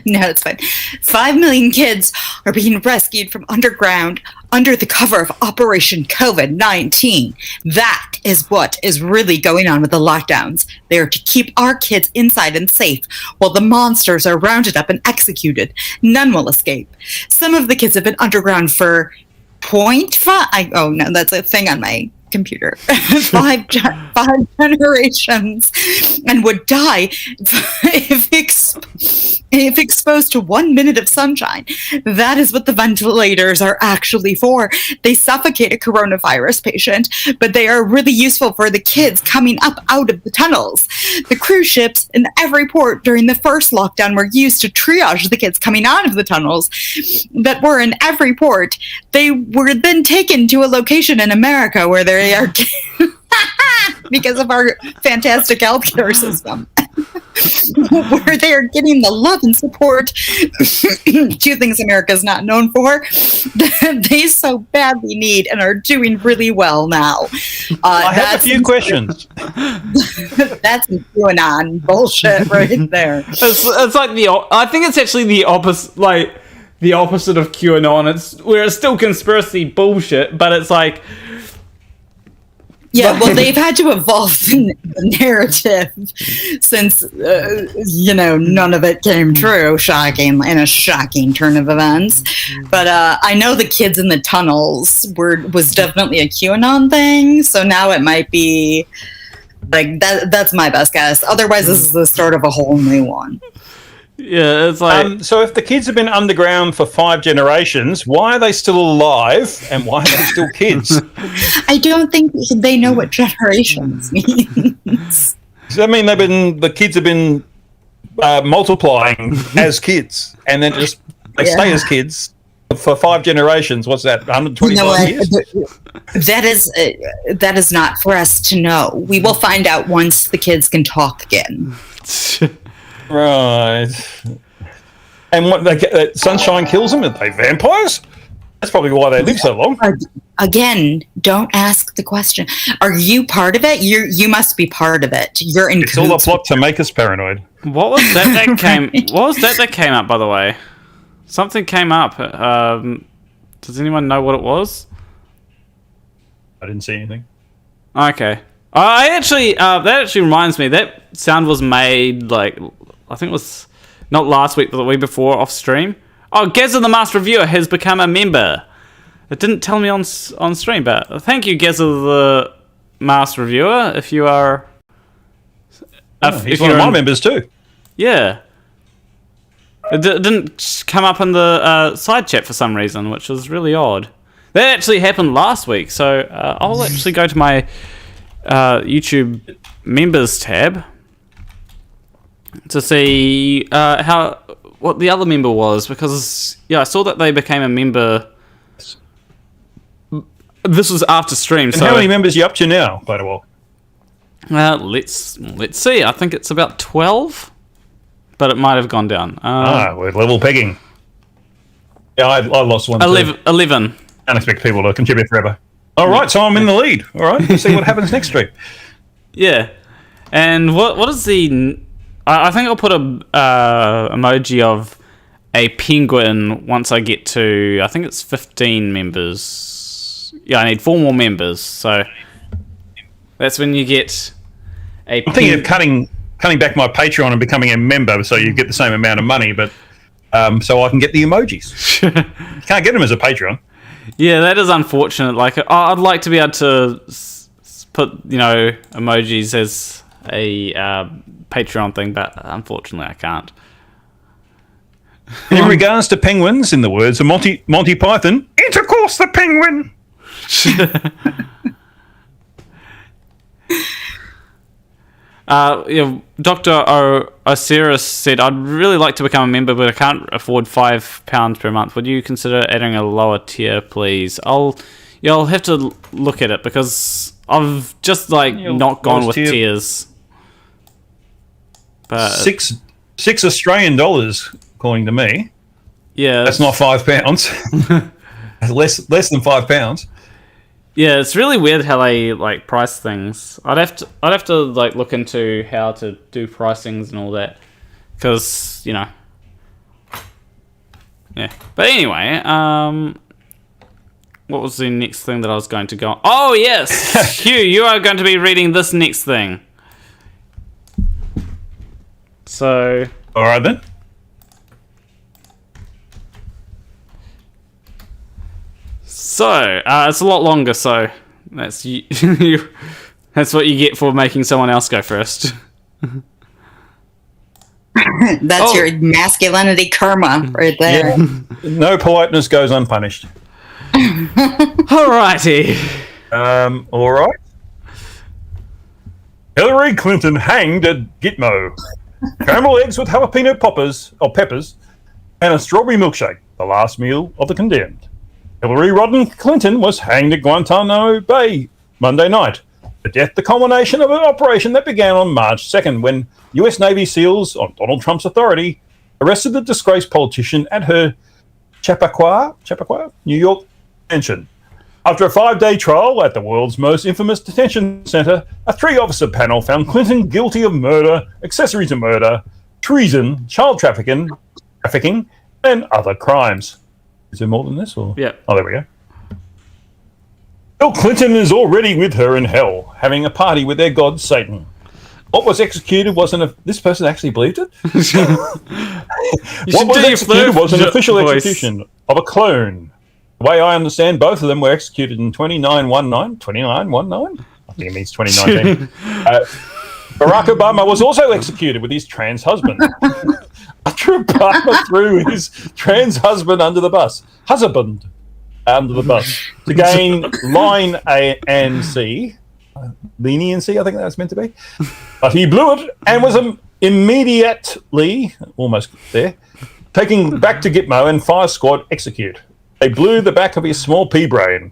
No, it's fine. 5 million kids are being rescued from underground under the cover of Operation COVID-19. That is what is really going on with the lockdowns. They are to keep our kids inside and safe while the monsters are rounded up and executed. None will escape. Some of the kids have been underground for 0.5. Oh, no, that's a thing on my computer. five generations and would die if exposed to 1 minute of sunshine. That is what the ventilators are actually for. They suffocate a coronavirus patient, but they are really useful for the kids coming up out of the tunnels. The cruise ships in every port during the first lockdown were used to triage the kids coming out of the tunnels that were in every port. They were then taken to a location in America where they are because of our fantastic healthcare system, where they are getting the love and support, two things America is not known for, that they so badly need and are doing really well now. I have a few questions. That's QAnon bullshit right there. It's like I think it's actually the opposite, like the opposite of QAnon. It's still conspiracy bullshit, but it's like. Yeah, well, they've had to evolve the narrative since, none of it came true, in a shocking turn of events. But I know the kids in the tunnels was definitely a QAnon thing, so now it might be, like, that's my best guess. Otherwise, this is the start of a whole new one. Yeah, it's like... so if the kids have been underground for 5 generations, why are they still alive and why are they still kids? I don't think they know what generations means. Does that mean the kids have been multiplying as kids and then they stay as kids for 5 generations? What's that, 125 years? That is not for us to know. We will find out once the kids can talk again. Right. And what sunshine kills them? Are they vampires? That's probably why they live so long. Again, don't ask the question. Are you part of it? You must be part of it. You're in. It's all a plot to make us paranoid. What was that came? What was that came up? By the way, something came up. Does anyone know what it was? I didn't see anything. Okay. I actually that actually reminds me that sound was made like I think it was not last week but the week before off stream. Oh, Gazza the Master Reviewer has become a member. It didn't tell me on stream, but thank you, Gazza the Master Reviewer. If you are, he's one of my members too. Yeah. It didn't come up in the side chat for some reason, which was really odd. That actually happened last week, so I'll actually go to my YouTube members tab to see what the other member was, because I saw that they became a member. This was after stream. And so how many members are you up to now, by the way? Let's see. I think it's about 12, but it might have gone down. We're level pegging. Yeah, I lost one. 11. I don't expect people to contribute forever. All right, so I'm in the lead. All right, let's see what happens next stream. Yeah, and what is the? I think I'll put a emoji of a penguin once I get to. I think it's 15 members. Yeah, I need 4 more members, so that's when you get a. I'm thinking of cutting back my Patreon and becoming a member, so you get the same amount of money, but so I can get the emojis. You can't get them as a Patreon. Yeah, that is unfortunate. Like, I'd like to be able to put, emojis as a Patreon thing, but unfortunately I can't. In regards to penguins, in the words of Monty Python, intercourse the penguin! Dr. Osiris said, I'd really like to become a member, but I can't afford £5 per month. Would you consider adding a lower tier, please? I'll have to look at it, because I've just not gone with tiers. But six Australian dollars, according to me. Yeah, that's not £5. less than £5. Yeah, it's really weird how they price things. I'd have to look into how to do pricings and all that, because yeah. But anyway, what was the next thing that I was going to go on? Oh yes, Hugh, you are going to be reading this next thing. So, all right then. So, it's a lot longer, so that's that's what you get for making someone else go first. That's your masculinity karma right there. Yeah. No politeness goes unpunished. Alrighty. All right. Hillary Clinton hanged at Gitmo. Caramel eggs with jalapeno peppers, and a strawberry milkshake, the last meal of the condemned. Hillary Rodham Clinton was hanged at Guantanamo Bay Monday night. The death, the culmination of an operation that began on March 2nd when U.S. Navy SEALs, on Donald Trump's authority, arrested the disgraced politician at her Chappaqua, New York mansion. After a 5-day trial at the world's most infamous detention center, a 3-officer panel found Clinton guilty of murder, accessory to murder, treason, child trafficking, and other crimes. Is there more than this? Or? Yeah. Oh, there we go. Bill Clinton is already with her in hell, having a party with their god Satan. What was executed wasn't this person actually believed it? What was executed was an official execution of a clone. The way I understand, both of them were executed in 2919. I think it means 2019. Barack Obama was also executed with his trans husband. After Obama threw his trans husband under the bus. To gain line A and C. Leniency, I think that's meant to be. But he blew it and was immediately, almost there, taken back to Gitmo and fire squad execute. They blew the back of his small pea brain,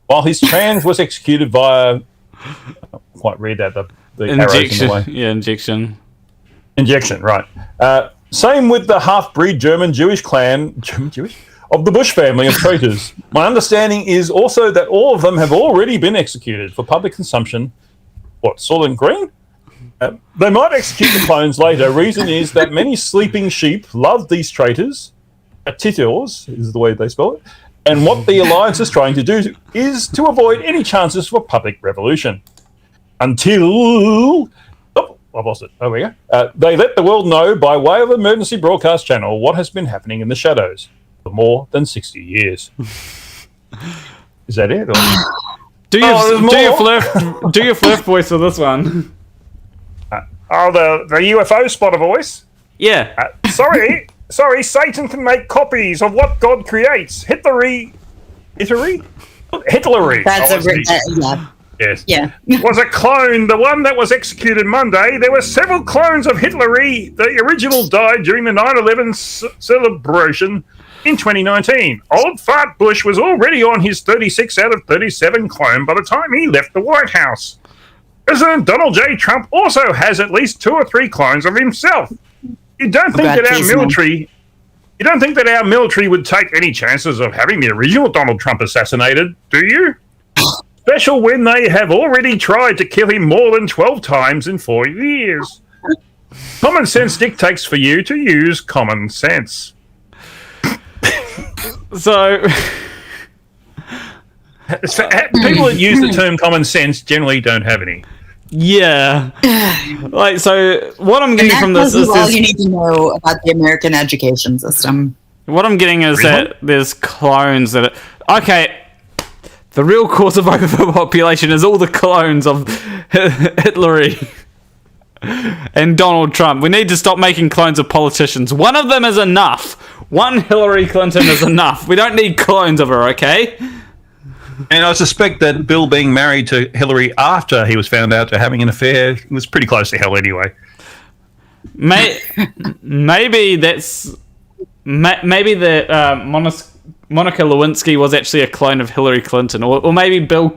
while his trans was executed via. I can't quite read that. The injection. Arrows in the way. Yeah, injection. Injection, right. Same with the half-breed German Jewish clan. Jewish? of the Bush family of traitors. My understanding is also that all of them have already been executed for public consumption. What, Soylent Green? They might execute the clones later. Reason is that many sleeping sheep love these traitors. Titors is the way they spell it. And what the Alliance is trying to do is to avoid any chances for public revolution. Until... Oh, I've lost it. Oh, we go. They let the world know by way of emergency broadcast channel what has been happening in the shadows for more than 60 years. Is that it? Or... Do your flirt voice for this one. The UFO spotter voice? Yeah. Sorry, Satan can make copies of what God creates. Hitlery? That's yeah. Yes. Yeah. Was a clone, the one that was executed Monday. There were several clones of Hitlery. The original died during the 9/11 celebration in 2019. Old Fart Bush was already on his 36 out of 37 clone by the time he left the White House. President Donald J. Trump also has at least 2 or 3 clones of himself. You don't think that our military would take any chances of having the original Donald Trump assassinated, do you? Special when they have already tried to kill him more than 12 times in 4 years. Common sense dictates for you to use common sense. So... people that use the term common sense generally don't have any. Yeah. Like, so what I'm getting from this is... all you need to know about the American education system. What I'm getting is that there's clones that are... Okay, the real cause of overpopulation is all the clones of Hitlery and Donald Trump. We need to stop making clones of politicians. One of them is enough. One Hillary Clinton is enough. We don't need clones of her, okay? And I suspect that Bill being married to Hillary after he was found out to having an affair was pretty close to hell anyway. Maybe that's... Maybe the Monica Lewinsky was actually a clone of Hillary Clinton, or maybe Bill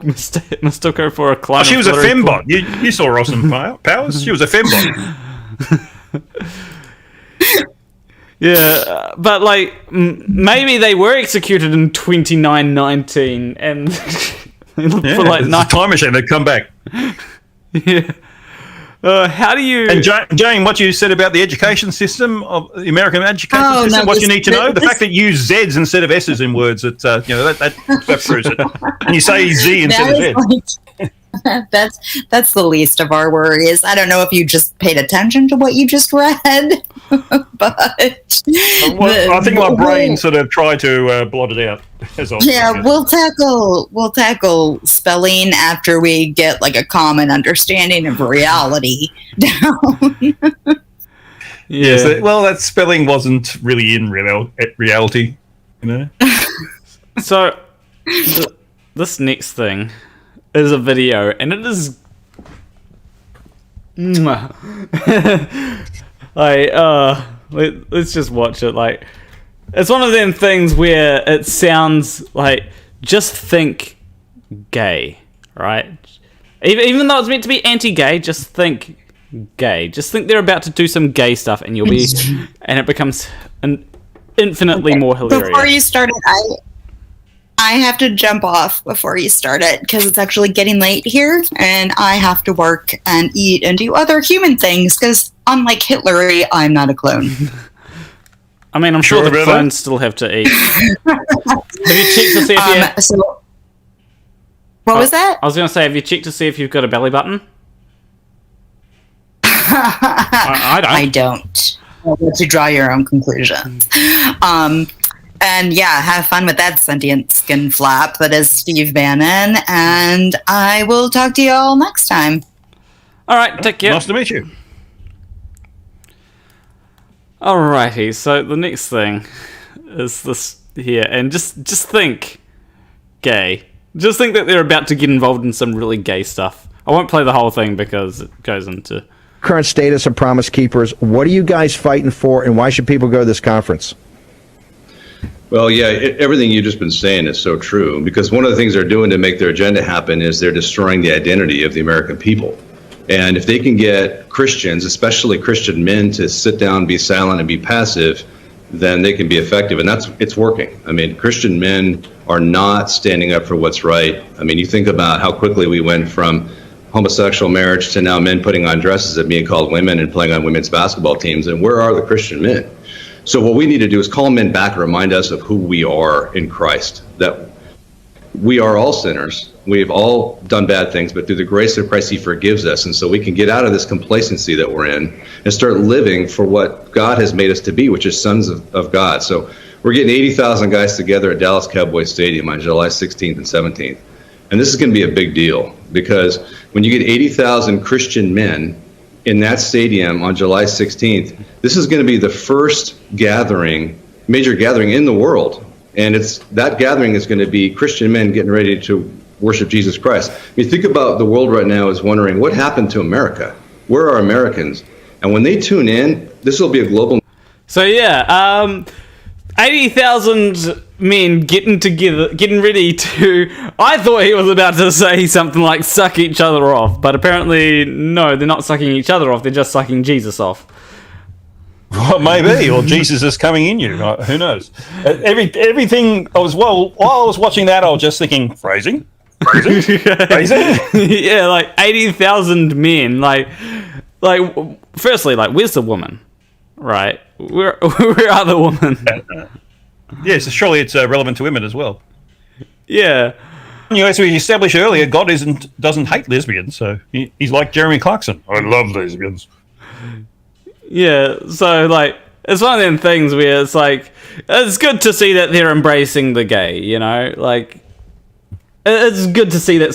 mistook her for a clone. She of was Hillary a fembot. You saw Austin Powers. She was a fembot. Yeah, but like maybe they were executed in 2919, and for like it's a time machine. They come back. Yeah. How do you... And Jane, what you said about the education system, of the American education system, what you need to know, the fact that you use Z's instead of S's in words, that proves it. And you say Z instead of Z. That's the least of our worries. I don't know if you just paid attention to what you just read, but I think my brain sort of tried to blot it out. We'll tackle spelling after we get like a common understanding of reality down. Yeah. Well, that spelling wasn't really in reality, you know. So this next thing is a video, and it is let's just watch it. Like, it's one of them things where it sounds like, just think gay, right? Even though it's meant to be anti-gay, just think gay. Just think they're about to do some gay stuff, and it becomes infinitely more hilarious. Before you start it, I have to jump off before you start it, because it's actually getting late here, and I have to work and eat and do other human things, because unlike Hitler, I'm not a clone. I mean, I'm sure the clones still have to eat. Have you checked to see if you... What was that? I was going to say, have you checked to see if you've got a belly button? I don't. I'll let you draw your own conclusions. And yeah, have fun with that sentient skin flap that is Steve Bannon, and I will talk to you all next time. All right, take care. Nice to meet you. Alrighty, so the next thing is this here, and just think gay. Just think that they're about to get involved in some really gay stuff. I won't play the whole thing because it goes into... Current status of Promise Keepers. What are you guys fighting for, and why should people go to this conference? Well, yeah, everything you've just been saying is so true, because one of the things they're doing to make their agenda happen is they're destroying the identity of the American people. And if they can get Christians, especially Christian men, to sit down, be silent, and be passive, then they can be effective. And it's working. I mean, Christian men are not standing up for what's right. I mean, you think about how quickly we went from homosexual marriage to now men putting on dresses and being called women and playing on women's basketball teams. And where are the Christian men? So what we need to do is call men back and remind us of who we are in Christ, that we are all sinners. We've all done bad things, but through the grace of Christ, he forgives us. And so we can get out of this complacency that we're in and start living for what God has made us to be, which is sons of God. So we're getting 80,000 guys together at Dallas Cowboy Stadium on July 16th and 17th. And this is going to be a big deal, because when you get 80,000 Christian men in that stadium on July 16th, this is going to be the first major gathering in the world. And that gathering is going to be Christian men getting ready to worship Jesus Christ. I mean, think about the world right now is wondering, what happened to America? Where are Americans? And when they tune in, this will be a global... So yeah, 80,000 men getting ready to... I thought he was about to say something like suck each other off, but apparently, no, they're not sucking each other off, they're just sucking Jesus off. Well, maybe, or Jesus is coming in you. Who knows? Everything while I was watching that, I was just thinking, phrasing. Yeah, like 80,000 men. Like, firstly, like, where's the woman? Right? Where are the women? Yes, surely it's relevant to women as well. Yeah. As we established earlier, God doesn't hate lesbians, so he's like Jeremy Clarkson. I love lesbians. Yeah, so, like, it's one of them things where it's like, it's good to see that they're embracing the gay, you know? Like, it's good to see that,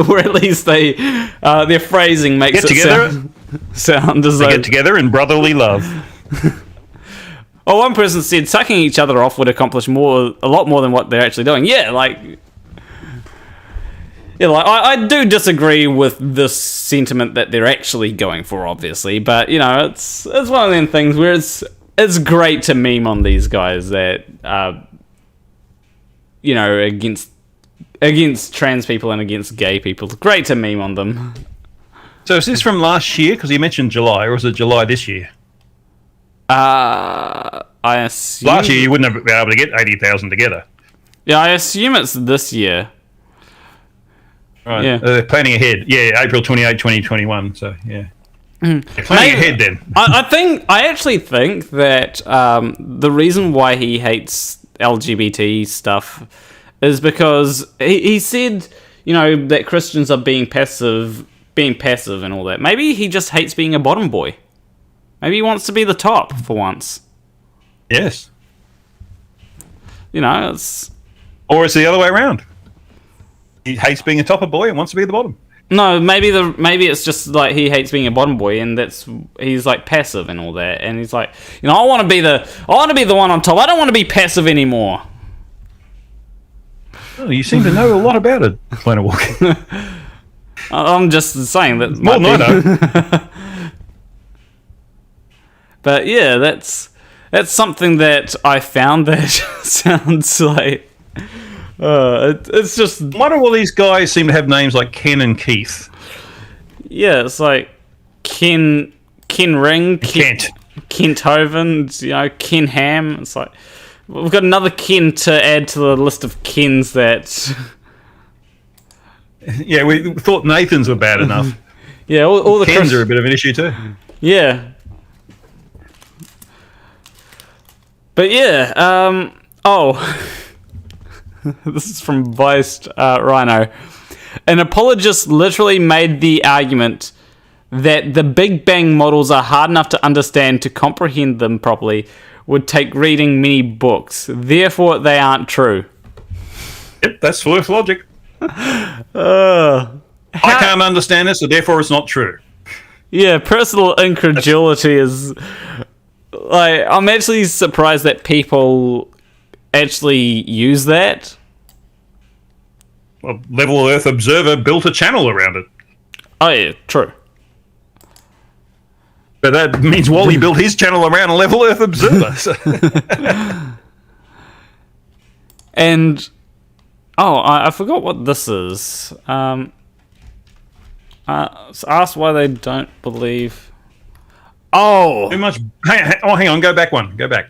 or at least their phrasing makes sound as though... They get together in brotherly love. Well, one person said sucking each other off would accomplish a lot more than what they're actually doing. Yeah, like... Yeah, like, I do disagree with this sentiment that they're actually going for, obviously, but, you know, it's one of them things where it's great to meme on these guys that, you know, against trans people and against gay people. It's great to meme on them. So is this from last year? Because you mentioned July, or is it July this year? I assume... Last year you wouldn't have been able to get 80,000 together. Yeah, I assume it's this year. Right. Yeah. They're planning ahead. Yeah, April 28, 2021. So, yeah. They're planning ahead then. I actually think that the reason why he hates LGBT stuff is because he said, you know, that Christians are being passive and all that. Maybe he just hates being a bottom boy. Maybe he wants to be the top for once. Yes. You know, it's... Or it's the other way around. He hates being a topper boy and wants to be at the bottom. No, maybe it's just like he hates being a bottom boy, and he's like passive and all that, and he's like, you know, I want to be the one on top. I don't want to be passive anymore. Oh, you seem to know a lot about it, Planet Walking. I'm just saying that. More than I know. But yeah, that's something that I found that sounds like. It's just... Why do all these guys seem to have names like Ken and Keith? Yeah, it's like Ken Ring, Kent Hoven, you know, Ken Ham. It's like we've got another Ken to add to the list of Kens that... Yeah, we thought Nathans were bad enough. Yeah, all the Kens are a bit of an issue too. Yeah. But yeah, this is from Viced Rhino. An apologist literally made the argument that the Big Bang models are hard enough to understand to comprehend them properly would take reading many books. Therefore, they aren't true. Yep, that's Flurf logic. I can't understand it, so therefore it's not true. Yeah, personal incredulity is... Like, I'm actually surprised that people actually use that. Well, Level Earth Observer built a channel around it. Oh yeah, true. But that means Wally built his channel around a Level Earth Observer. So. And I forgot what this is. Ask why they don't believe. Oh, Too much. Hang on. Go back one. Go back.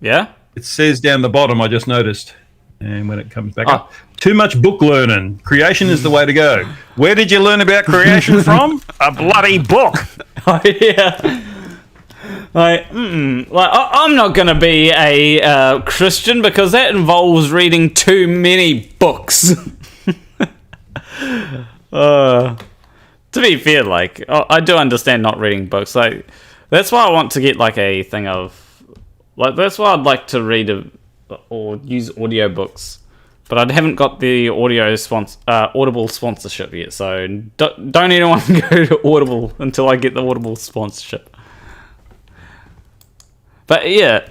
Yeah? It says down the bottom, I just noticed. And when it comes back up, too much book learning. Creation is the way to go. Where did you learn about creation from? A bloody book. Oh, yeah. I'm not going to be a Christian because that involves reading too many books. To be fair, like, I do understand not reading books. Like, that's why I want to get, like, a thing of... Like, that's why I'd like to read or use audiobooks. But I haven't got the Audible sponsorship yet, so don't anyone go to Audible until I get the Audible sponsorship. But yeah,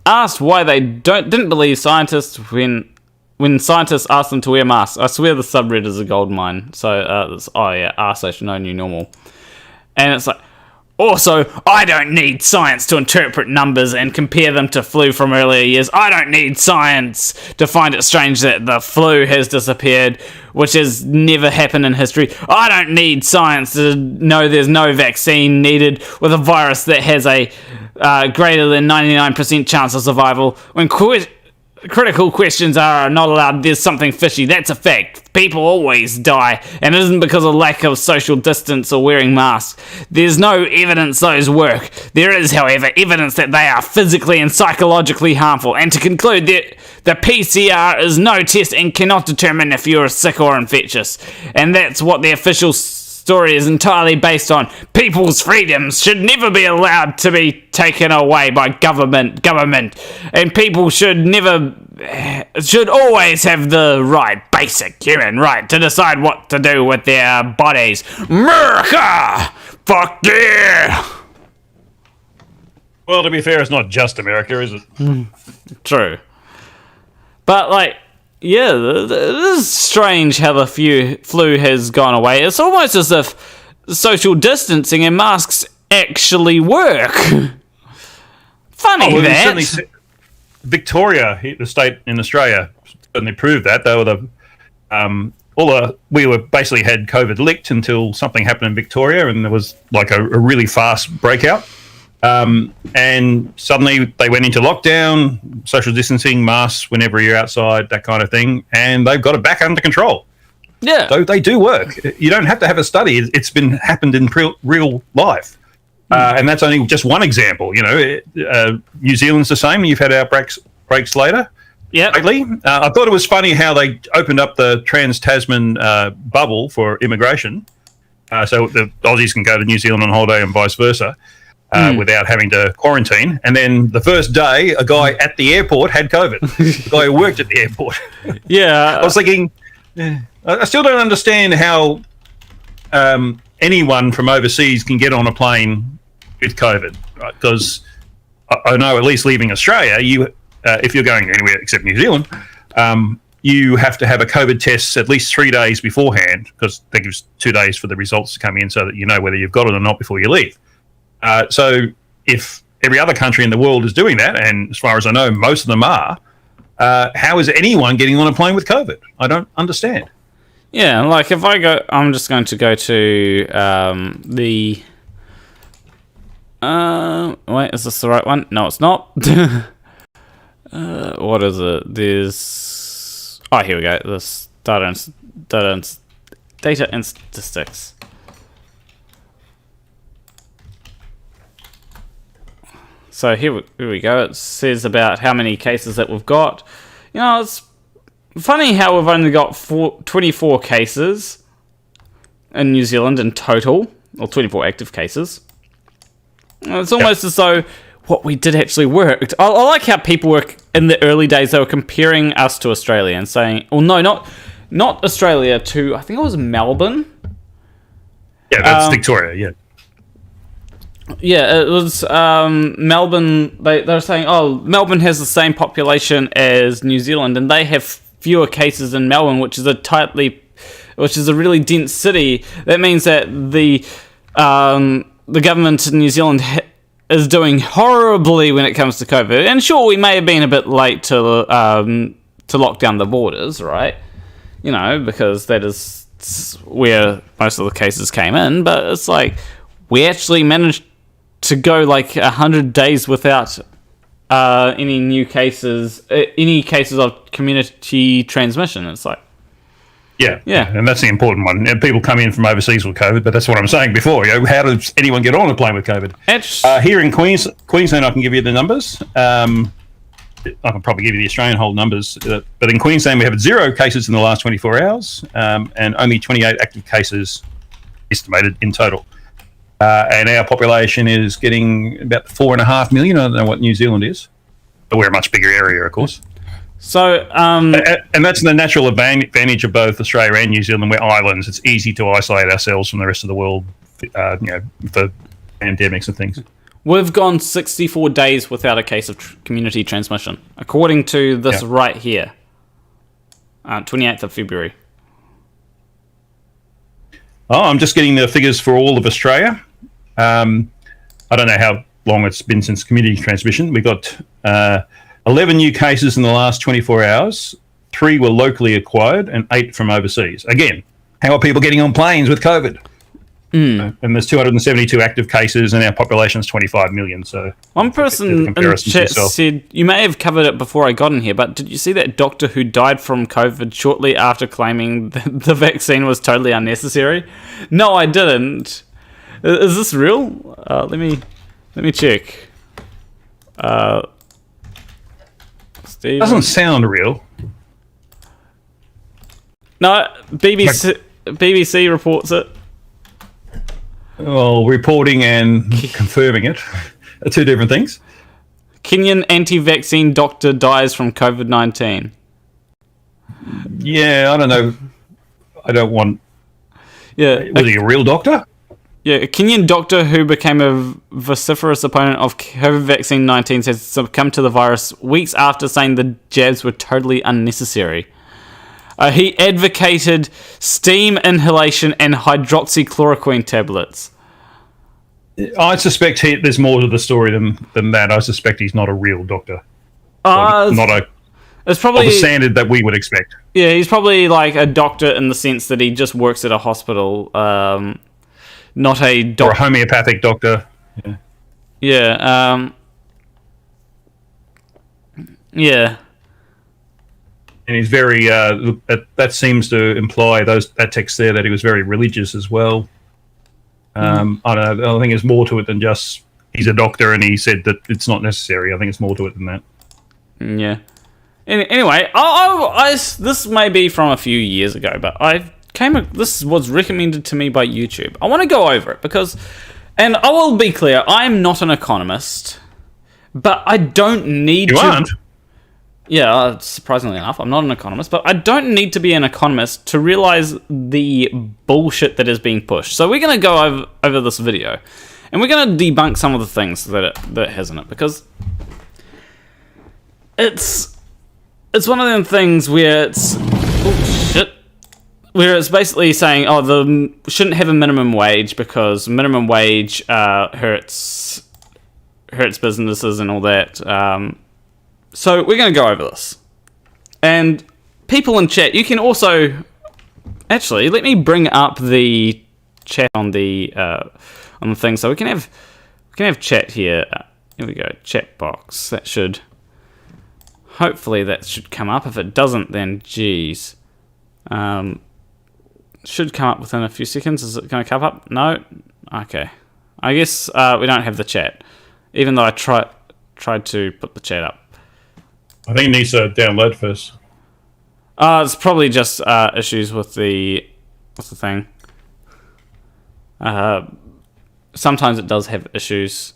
asked why they didn't believe scientists when scientists asked them to wear masks. I swear the subreddit is a gold mine. So r/no new normal, and it's like. Also, I don't need science to interpret numbers and compare them to flu from earlier years. I don't need science to find it strange that the flu has disappeared, which has never happened in history. I don't need science to know there's no vaccine needed with a virus that has a greater than 99% chance of survival. When critical questions are not allowed, there's something fishy. That's a fact. People always die, and it isn't because of lack of social distance or wearing masks. There's no evidence those work. There is, however, evidence that they are physically and psychologically harmful, and to conclude that the PCR is no test and cannot determine if you're sick or infectious. And that's what the official story is entirely based on. People's freedoms should never be allowed to be taken away by government, and people should always have the basic human right to decide what to do with their bodies. America! Fuck yeah! Well, to be fair, it's not just America, is it? True. But, like, yeah, it is strange how the flu has gone away. It's almost as if social distancing and masks actually work. Funny that. Victoria, the state in Australia, certainly proved that. They were we were basically had COVID licked until something happened in Victoria, and there was like a really fast breakout. And suddenly they went into lockdown, social distancing, masks whenever you're outside, that kind of thing, and they've got it back under control. Yeah. So they do work. You don't have to have a study. It's happened in real life. And that's only just one example. You know, New Zealand's the same. You've had outbreaks later. Yeah. Lately. I thought it was funny how they opened up the Trans-Tasman bubble for immigration. So the Aussies can go to New Zealand on holiday and vice versa. Without having to quarantine. And then the first day, a guy at the airport had COVID. The guy who worked at the airport. Yeah. I was thinking, I still don't understand how anyone from overseas can get on a plane with COVID. Right? Because I know, at least leaving Australia, if you're going anywhere except New Zealand, you have to have a COVID test at least 3 days beforehand, because that gives 2 days for the results to come in so that you know whether you've got it or not before you leave. So if every other country in the world is doing that, and as far as I know, most of them are, how is anyone getting on a plane with COVID? I don't understand. Yeah, like if I go, I'm just going to go to the... wait, is this the right one? No, it's not. What is it? There's... Oh, here we go. This data and statistics. So here we go. It says about how many cases that we've got. You know, it's funny how we've only got 24 cases in New Zealand in total, or 24 active cases. It's almost as though what we did actually worked. I like how people were, in the early days, they were comparing us to Australia and saying, well, no, not Australia, to, I think it was Melbourne. Yeah, that's Victoria, yeah. Yeah, it was Melbourne. They were saying, oh, Melbourne has the same population as New Zealand, and they have fewer cases in Melbourne, which is a really dense city. That means that the government in New Zealand is doing horribly when it comes to COVID. And sure, we may have been a bit late to lock down the borders, right? You know, because that is where most of the cases came in. But it's like we actually managed to go like 100 days without any new cases, any cases of community transmission. It's like, yeah, and that's the important one. And people come in from overseas with COVID, but that's what I'm saying before. How does anyone get on a plane with COVID? Here in Queensland, I can give you the numbers. I can probably give you the Australian whole numbers, but in Queensland we have 0 cases in the last 24 hours, and only 28 active cases estimated in total. And our population is getting about 4.5 million. I don't know what New Zealand is, but we're a much bigger area, of course. So, and that's the natural advantage of both Australia and New Zealand. We're islands. It's easy to isolate ourselves from the rest of the world, for pandemics and things. We've gone 64 days without a case of community transmission, according to this right here, 28th of February. Oh, I'm just getting the figures for all of Australia. I don't know how long it's been since community transmission. We got 11 new cases in the last 24 hours. 3 were locally acquired and 8 from overseas. Again, how are people getting on planes with COVID? And there's 272 active cases, and our population is 25 million. So one person in the chat said, you may have covered it before I got in here, but did you see that doctor who died from COVID shortly after claiming that the vaccine was totally unnecessary? No, I didn't. Is this real? Let me check. Steve, doesn't sound real. No, BBC reports it. Well, reporting and confirming it are 2 different things. Kenyan anti-vaccine doctor dies from COVID-19. Yeah, I don't know. I don't want... Yeah, was he a real doctor? Yeah, a Kenyan doctor who became a vociferous opponent of COVID vaccine 19 has succumbed to the virus weeks after saying the jabs were totally unnecessary. He advocated steam inhalation and hydroxychloroquine tablets. I suspect there's more to the story than that. I suspect he's not a real doctor. It's probably of the standard that we would expect. Yeah, he's probably like a doctor in the sense that he just works at a hospital, not a doctor. Or a homeopathic doctor. Yeah. Yeah. Yeah. And he's very. That seems to imply that text there that he was very religious as well. I don't know. I think there's more to it than just he's a doctor and he said that it's not necessary. I think it's more to it than that. Yeah. Anyway, this may be from a few years ago, but this was recommended to me by YouTube. I want to go over it because, and I will be clear, I am not an economist, but I don't need to. You aren't? Yeah, surprisingly enough, I'm not an economist, but I don't need to be an economist to realize the bullshit that is being pushed. So we're going to go over this video, and we're going to debunk some of the things that it has in it, because it's one of them things where where it's basically saying, shouldn't have a minimum wage because minimum wage hurts businesses and all that. So we're going to go over this. And people in chat, you can also... Actually, let me bring up the chat on the thing so we can have chat here. Here we go, chat box. That should... Hopefully that should come up. If it doesn't, then geez. Should come up within a few seconds. Is it going to come up? No? Okay. I guess we don't have the chat. Even though I tried to put the chat up. I think it needs to download first. It's probably just issues with the thing. Sometimes it does have issues.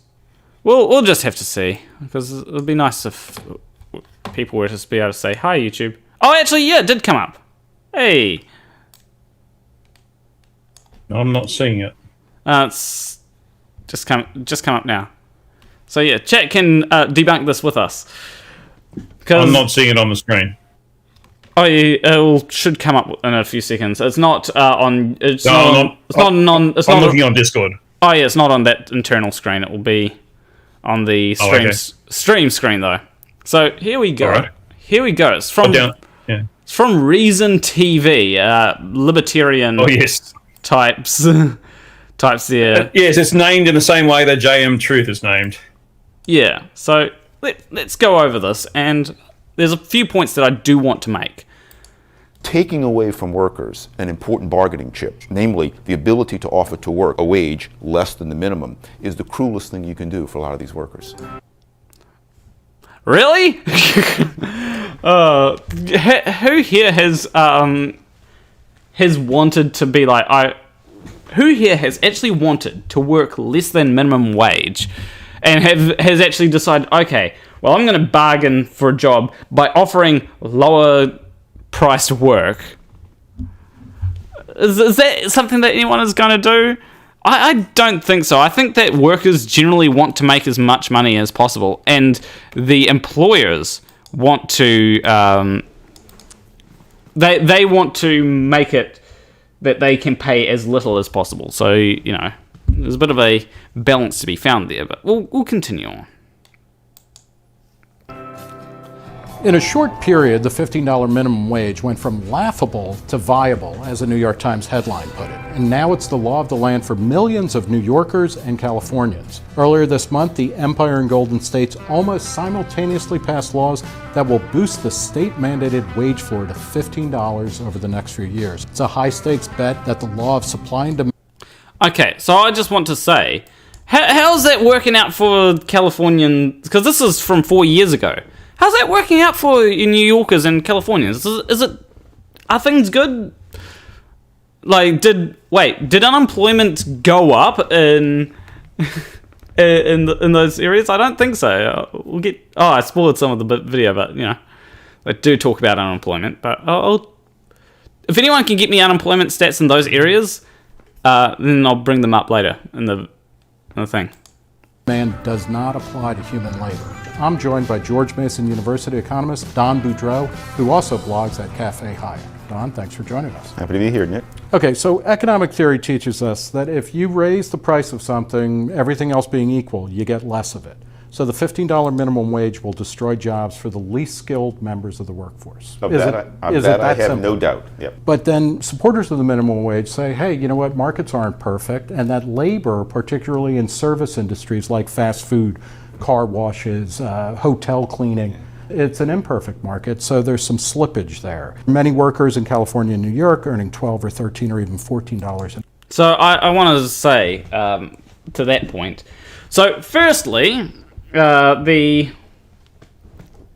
We'll just have to see, because it would be nice if people were to be able to say hi, YouTube. Oh, actually, yeah, it did come up. Hey, I'm not seeing it. It's just come up now. So yeah, chat can debunk this with us. I'm not seeing it on the screen. Oh, yeah, it should come up in a few seconds. It's not on. I'm looking on Discord. Oh yeah, it's not on that internal screen. It will be on the stream screen though. So here we go. Right. Here we go. It's from It's from Reason TV, libertarian. Oh yes, types there. Yes, it's named in the same way that JM Truth is named. Yeah. So let's go over this, and there's a few points that I do want to make. Taking away from workers an important bargaining chip, namely the ability to offer to work a wage less than the minimum, is the cruelest thing you can do for a lot of these workers. Really? Who here has wanted to be like who here has actually wanted to work less than minimum wage and has actually decided, okay, well, I'm going to bargain for a job by offering lower priced work? Is that something that anyone is going to do? I don't think so. I think that workers generally want to make as much money as possible, and the employers want to they want to make it that they can pay as little as possible. So, you know, there's a bit of a balance to be found there, but we'll continue on. In a short period, the $15 minimum wage went from laughable to viable, as a New York Times headline put it. And now it's the law of the land for millions of New Yorkers and Californians. Earlier this month, the Empire and Golden States almost simultaneously passed laws that will boost the state-mandated wage floor to $15 over the next few years. It's a high-stakes bet that the law of supply and demand... Okay, so I just want to say, how's that working out for Californians? Because this is from 4 years ago. How's that working out for New Yorkers and Californians? Are things good? Like, did unemployment go up in those areas? I don't think so. I spoiled some of the video, but you know, they do talk about unemployment. But if anyone can get me unemployment stats in those areas, then I'll bring them up later in the thing. Man does not apply to human labor. I'm joined by George Mason University economist Don Boudreau, who also blogs at Cafe Hyatt. Don, thanks for joining us. Happy to be here, Nick. Okay, so economic theory teaches us that if you raise the price of something, everything else being equal, you get less of it. So the $15 minimum wage will destroy jobs for the least skilled members of the workforce. Of that I have no doubt. Yep. But then supporters of the minimum wage say, hey, you know what, markets aren't perfect, and that labor, particularly in service industries like fast food, car washes, hotel cleaning, it's an imperfect market, so there's some slippage there. Many workers in California and New York earning $12 or $13 or even $14. So I want to say to that point. So firstly, the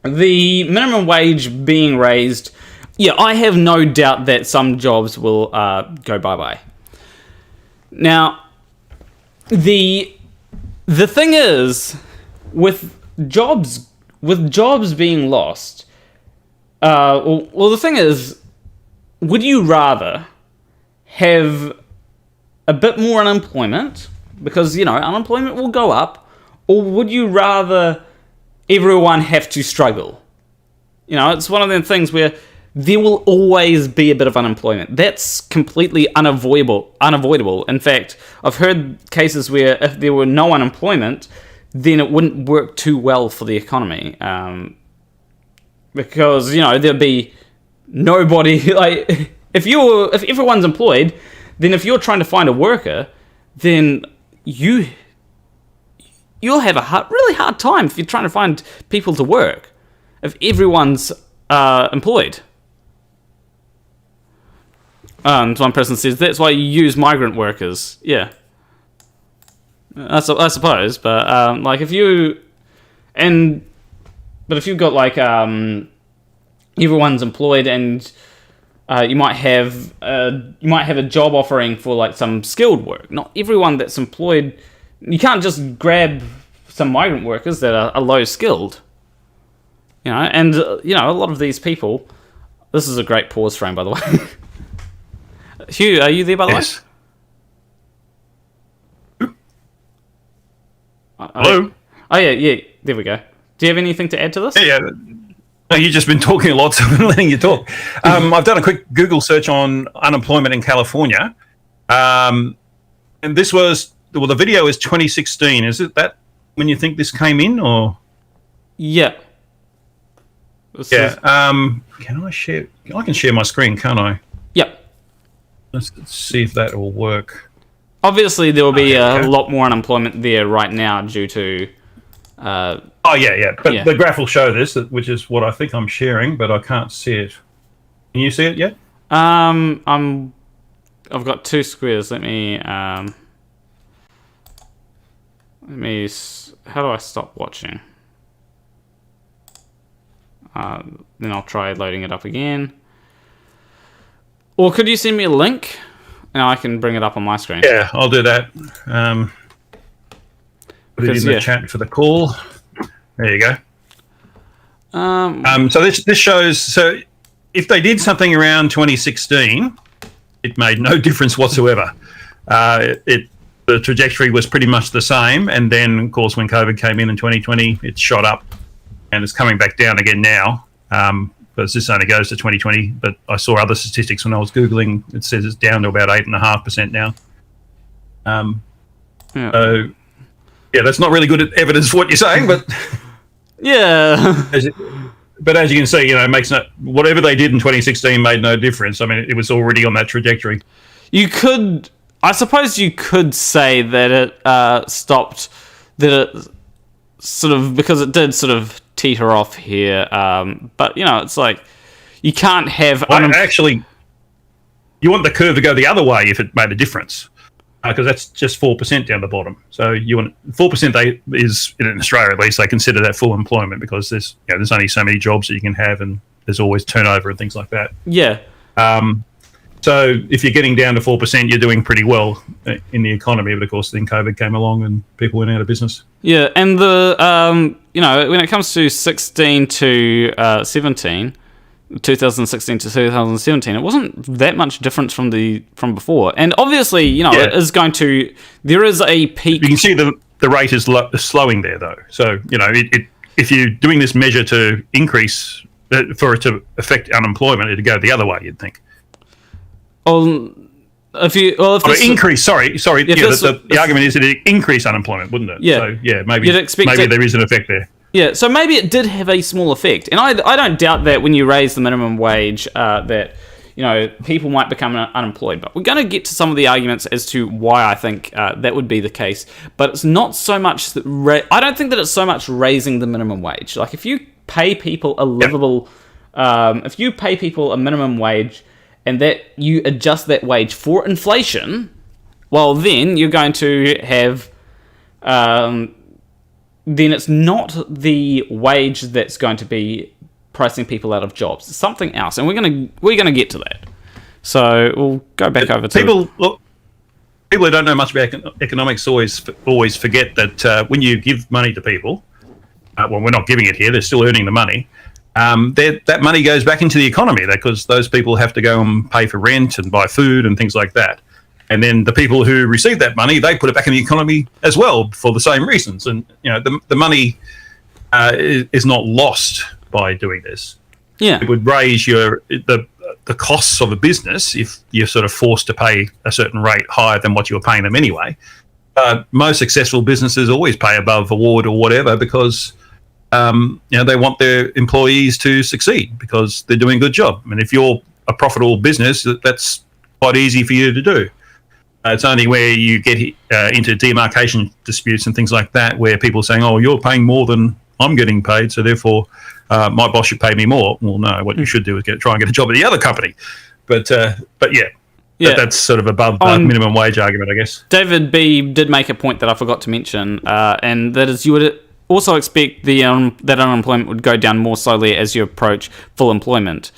minimum wage being raised, yeah, I have no doubt that some jobs will go bye-bye. Now, the thing is, with jobs being lost, well, the thing is, would you rather have a bit more unemployment, because, you know, unemployment will go up, or would you rather everyone have to struggle? You know, it's one of them things where there will always be a bit of unemployment. That's completely unavoidable. In fact, I've heard cases where if there were no unemployment, then it wouldn't work too well for the economy. Because, you know, there'd be nobody, like, if everyone's employed, then if you're trying to find a worker, then you'll have a really hard time if you're trying to find people to work, if everyone's employed. And one person says, that's why you use migrant workers. Yeah. I suppose, but like if you've got like everyone's employed and you might have a job offering for like some skilled work. Not everyone that's employed. You can't just grab some migrant workers that are low skilled. You know, and you know, a lot of these people. This is a great pause frame, by the way. Hugh, are you there, by the way? Hello? Oh, yeah, there we go. Do you have anything to add to this? Yeah. No, you've just been talking a lot, so I'm letting you talk. I've done a quick Google search on unemployment in California. And this was, well, the video is 2016. Is it that when you think this came in, or? Yeah. Can I share? I can share my screen, can't I? Yep. Let's see if that will work. Obviously, there will be a lot more unemployment there right now due to Oh, yeah. But the graph will show this, which is what I think I'm sharing, but I can't see it. Can you see it yet? I've got two squares. Let me. How do I stop watching? Then I'll try loading it up again. Or could you send me a link? Now I can bring it up on my screen. Yeah, I'll do that. Put it in the chat for the call. There you go. So this shows. So if they did something around 2016, it made no difference whatsoever. The trajectory was pretty much the same, and then of course when COVID came in 2020, it shot up, and it's coming back down again now. Because this only goes to 2020, but I saw other statistics when I was Googling. It says it's down to about 8.5% now. So, that's not really good evidence for what you're saying, but but as you can see, it makes whatever they did in 2016 made no difference. I mean, it was already on that trajectory. I suppose you could say that it stopped. That it sort of, because it did sort of teeter off here, but it's like you can't have actually you want the curve to go the other way if it made a difference, because that's just 4% down the bottom. So you want 4%. Is in Australia at least, they consider that full employment, because there's only so many jobs that you can have, and there's always turnover and things like that. So if you're getting down to 4%, you're doing pretty well in the economy. But of course, then COVID came along and people went out of business. Yeah, and the when it comes to 16 to 17, 2016 to 2017, it wasn't that much difference from before. And obviously, it is going to. There is a peak. You can see the rate is slowing there, though. So if you're doing this measure to increase for it to affect unemployment, it'd go the other way, you'd think. Increase. Sorry. The argument is that it increase unemployment, wouldn't it? Yeah. So maybe there is an effect there. Yeah. So maybe it did have a small effect, and I don't doubt that when you raise the minimum wage, that people might become unemployed. But we're going to get to some of the arguments as to why I think that would be the case. But it's not so much that I don't think that it's so much raising the minimum wage. Like if you pay people a livable, if you pay people a minimum wage, and that you adjust that wage for inflation, well, then you're going to have, then it's not the wage that's going to be pricing people out of jobs. It's something else, and we're gonna get to that. So we'll go back over to people who don't know much about economics always forget that when you give money to people, well, we're not giving it here; they're still earning the money. That money goes back into the economy, because those people have to go and pay for rent and buy food and things like that. And then the people who receive that money, they put it back in the economy as well for the same reasons. And the money is not lost by doing this. Yeah, it would raise the costs of a business if you're sort of forced to pay a certain rate higher than what you were paying them anyway. Most successful businesses always pay above award or whatever, because they want their employees to succeed because they're doing a good job. I mean, if you're a profitable business, that's quite easy for you to do. It's only where you get into demarcation disputes and things like that, where people are saying, "Oh, you're paying more than I'm getting paid, so therefore my boss should pay me more." Well, no, what you should do is try and get a job at the other company. But that's sort of above the minimum wage argument, I guess. David B did make a point that I forgot to mention, and that is you would also expect that unemployment would go down more slowly as you approach full employment.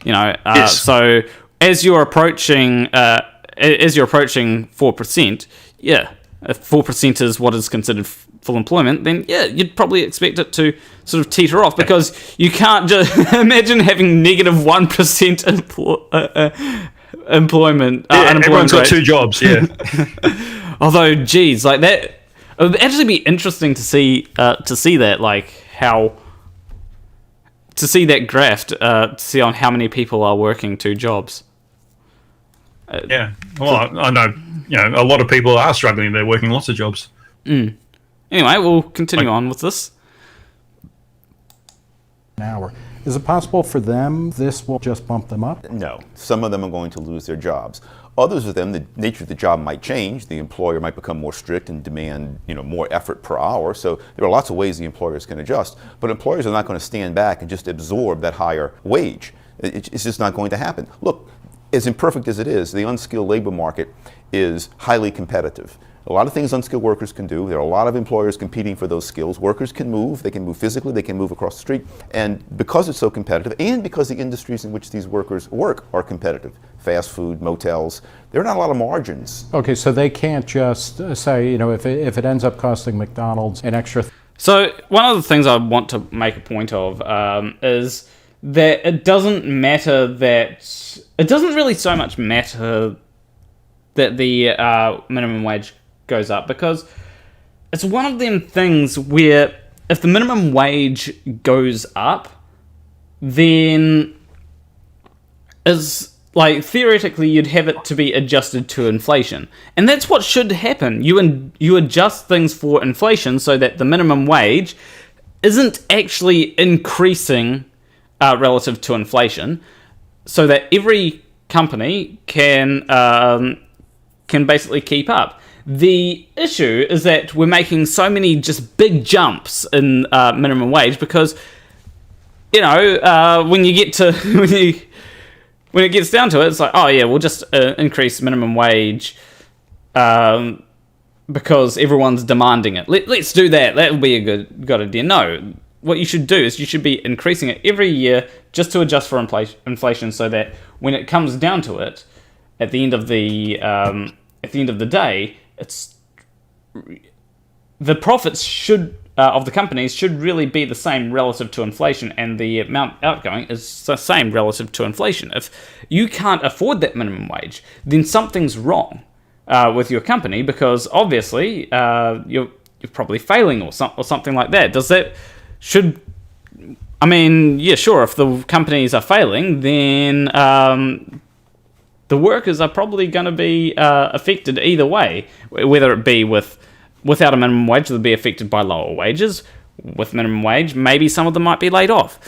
Yes. So as you're approaching 4%, if 4% is what is considered full employment, then you'd probably expect it to sort of teeter off, because you can't just imagine having negative 1% employment. Everyone's got two jobs. Yeah. Although, geez, like that. It would actually be interesting to see that, like to see that graph, to see on how many people are working two jobs. Well, I know, a lot of people are struggling. They're working lots of jobs. Anyway, we'll continue on with this. An hour. Is it possible for them this will just bump them up? No. Some of them are going to lose their jobs. Others of them, the nature of the job might change. The employer might become more strict and demand, more effort per hour. So there are lots of ways the employers can adjust. But employers are not going to stand back and just absorb that higher wage. It's just not going to happen. Look, as imperfect as it is, the unskilled labor market is highly competitive. A lot of things unskilled workers can do. There are a lot of employers competing for those skills. Workers can move. They can move physically. They can move across the street. And because it's so competitive, and because the industries in which these workers work are competitive, fast food, motels, there are not a lot of margins. Okay, so they can't just say, if it ends up costing McDonald's an extra... So one of the things I want to make a point of is that it doesn't matter that... It doesn't really so much matter that the minimum wage goes up, because it's one of them things where if the minimum wage goes up, then theoretically you'd have it to be adjusted to inflation, and that's what should happen. You adjust things for inflation so that the minimum wage isn't actually increasing relative to inflation, so that every company can basically keep up. The issue is that we're making so many just big jumps in minimum wage because, when you get to when it gets down to it, it's like, oh yeah, we'll just increase minimum wage because everyone's demanding it. Let's do that. That would be a good idea. No, what you should do is you should be increasing it every year just to adjust for inflation, so that when it comes down to it, at the end of the day, it's the profits of the companies should really be the same relative to inflation, and the amount outgoing is the same relative to inflation. If you can't afford that minimum wage, then something's wrong with your company, because obviously you're probably failing or something like that. Sure, if the companies are failing, then the workers are probably going to be affected either way, whether it be without a minimum wage, they'll be affected by lower wages. With minimum wage, maybe some of them might be laid off.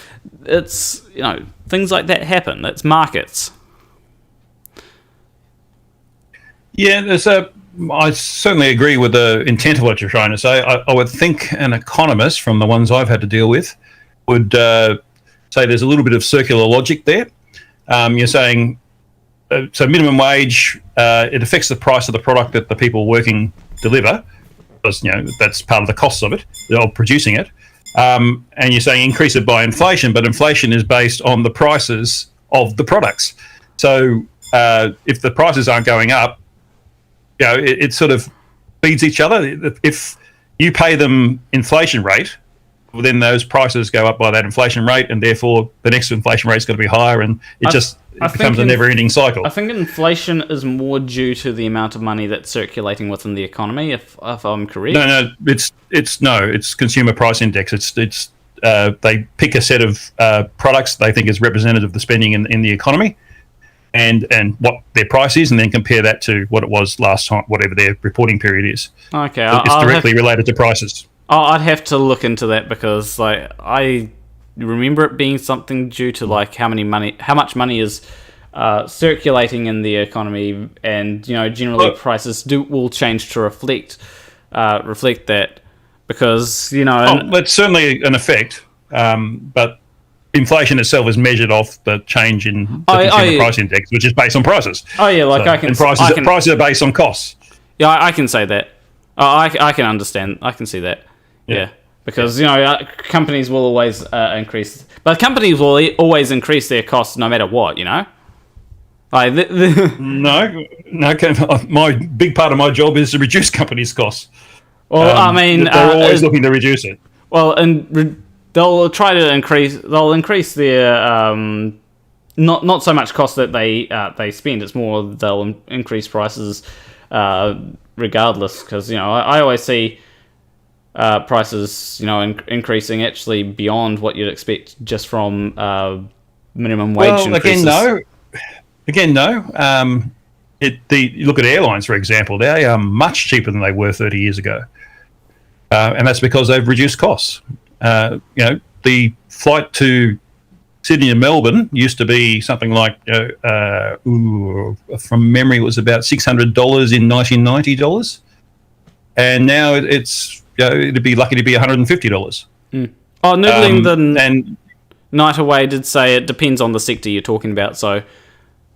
It's, things like that happen. It's markets. Yeah, I certainly agree with the intent of what you're trying to say. I would think an economist, from the ones I've had to deal with, would say there's a little bit of circular logic there. You're saying... so minimum wage, it affects the price of the product that the people working deliver, because that's part of the costs of it, of producing it. And you're saying increase it by inflation, but inflation is based on the prices of the products. So if the prices aren't going up, it sort of feeds each other. If you pay them inflation rate, well, then those prices go up by that inflation rate, and therefore the next inflation rate is going to be higher, and it becomes a never-ending cycle. I think inflation is more due to the amount of money that's circulating within the economy, if I'm correct. No, it's consumer price index. It's they pick a set of products they think is representative of the spending in the economy, and what their price is, and then compare that to what it was last time, whatever their reporting period is. Okay, it's directly related to prices. I'd have to look into that, because I remember it being something due to how much money is circulating in the economy, and generally prices will change to reflect that, because that's certainly an effect, but inflation itself is measured off the change in the consumer price index, which is based on prices. Oh yeah, prices are based on costs. Yeah, I can say that. I can understand. I can see that. Yeah. Because companies will always increase, but companies will always increase their costs no matter what. No. My big part of my job is to reduce companies' costs. Well, they're always looking to reduce it. Well, and they'll try to increase. They'll increase their not so much cost that they spend. It's more they'll increase prices regardless. Because I always see prices increasing actually beyond what you'd expect just from minimum wage increases. Again, no. You look at airlines, for example. They are much cheaper than they were 30 years ago, and that's because they've reduced costs. The flight to Sydney and Melbourne used to be something like, from memory, it was about $600 in $1990, and now it's it'd be lucky to be $150. Oh, Noodling and Night Away did say it depends on the sector you're talking about. So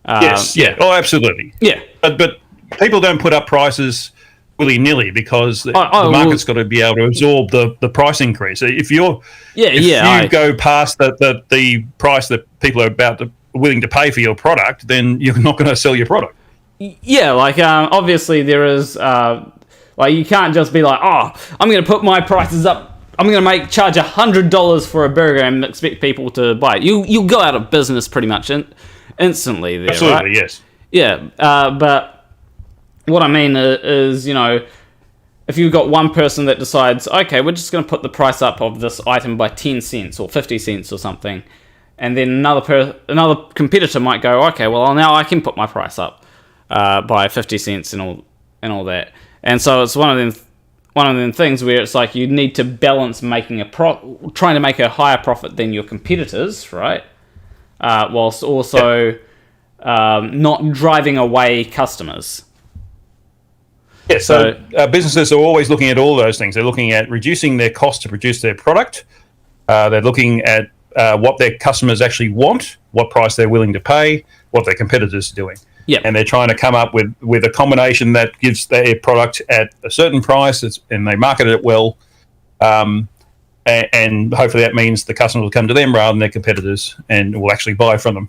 yes, yeah, oh, absolutely, yeah. But people don't put up prices willy-nilly because the market's got to be able to absorb the price increase. If you go past the price that people are willing to pay for your product, then you're not going to sell your product. Yeah, like obviously there is like you can't just be like, oh, I'm going to put my prices up. I'm going to charge $100 for a burger and expect people to buy it. You'll go out of business pretty much instantly there. Absolutely, right? Yes. Yeah, but what I mean is, if you've got one person that decides, okay, we're just going to put the price up of this item by 10 cents or 50 cents or something, and then another competitor might go, okay, well now I can put my price up by 50 cents and all that, and so it's one of them things where it's like you need to balance trying to make a higher profit than your competitors, right? Whilst also not driving away customers. Yeah, so businesses are always looking at all those things. They're looking at reducing their cost to produce their product. They're looking at what their customers actually want, what price they're willing to pay, what their competitors are doing. Yeah, and they're trying to come up with a combination that gives their product at a certain price, and they market it well, and hopefully that means the customers will come to them rather than their competitors and will actually buy from them.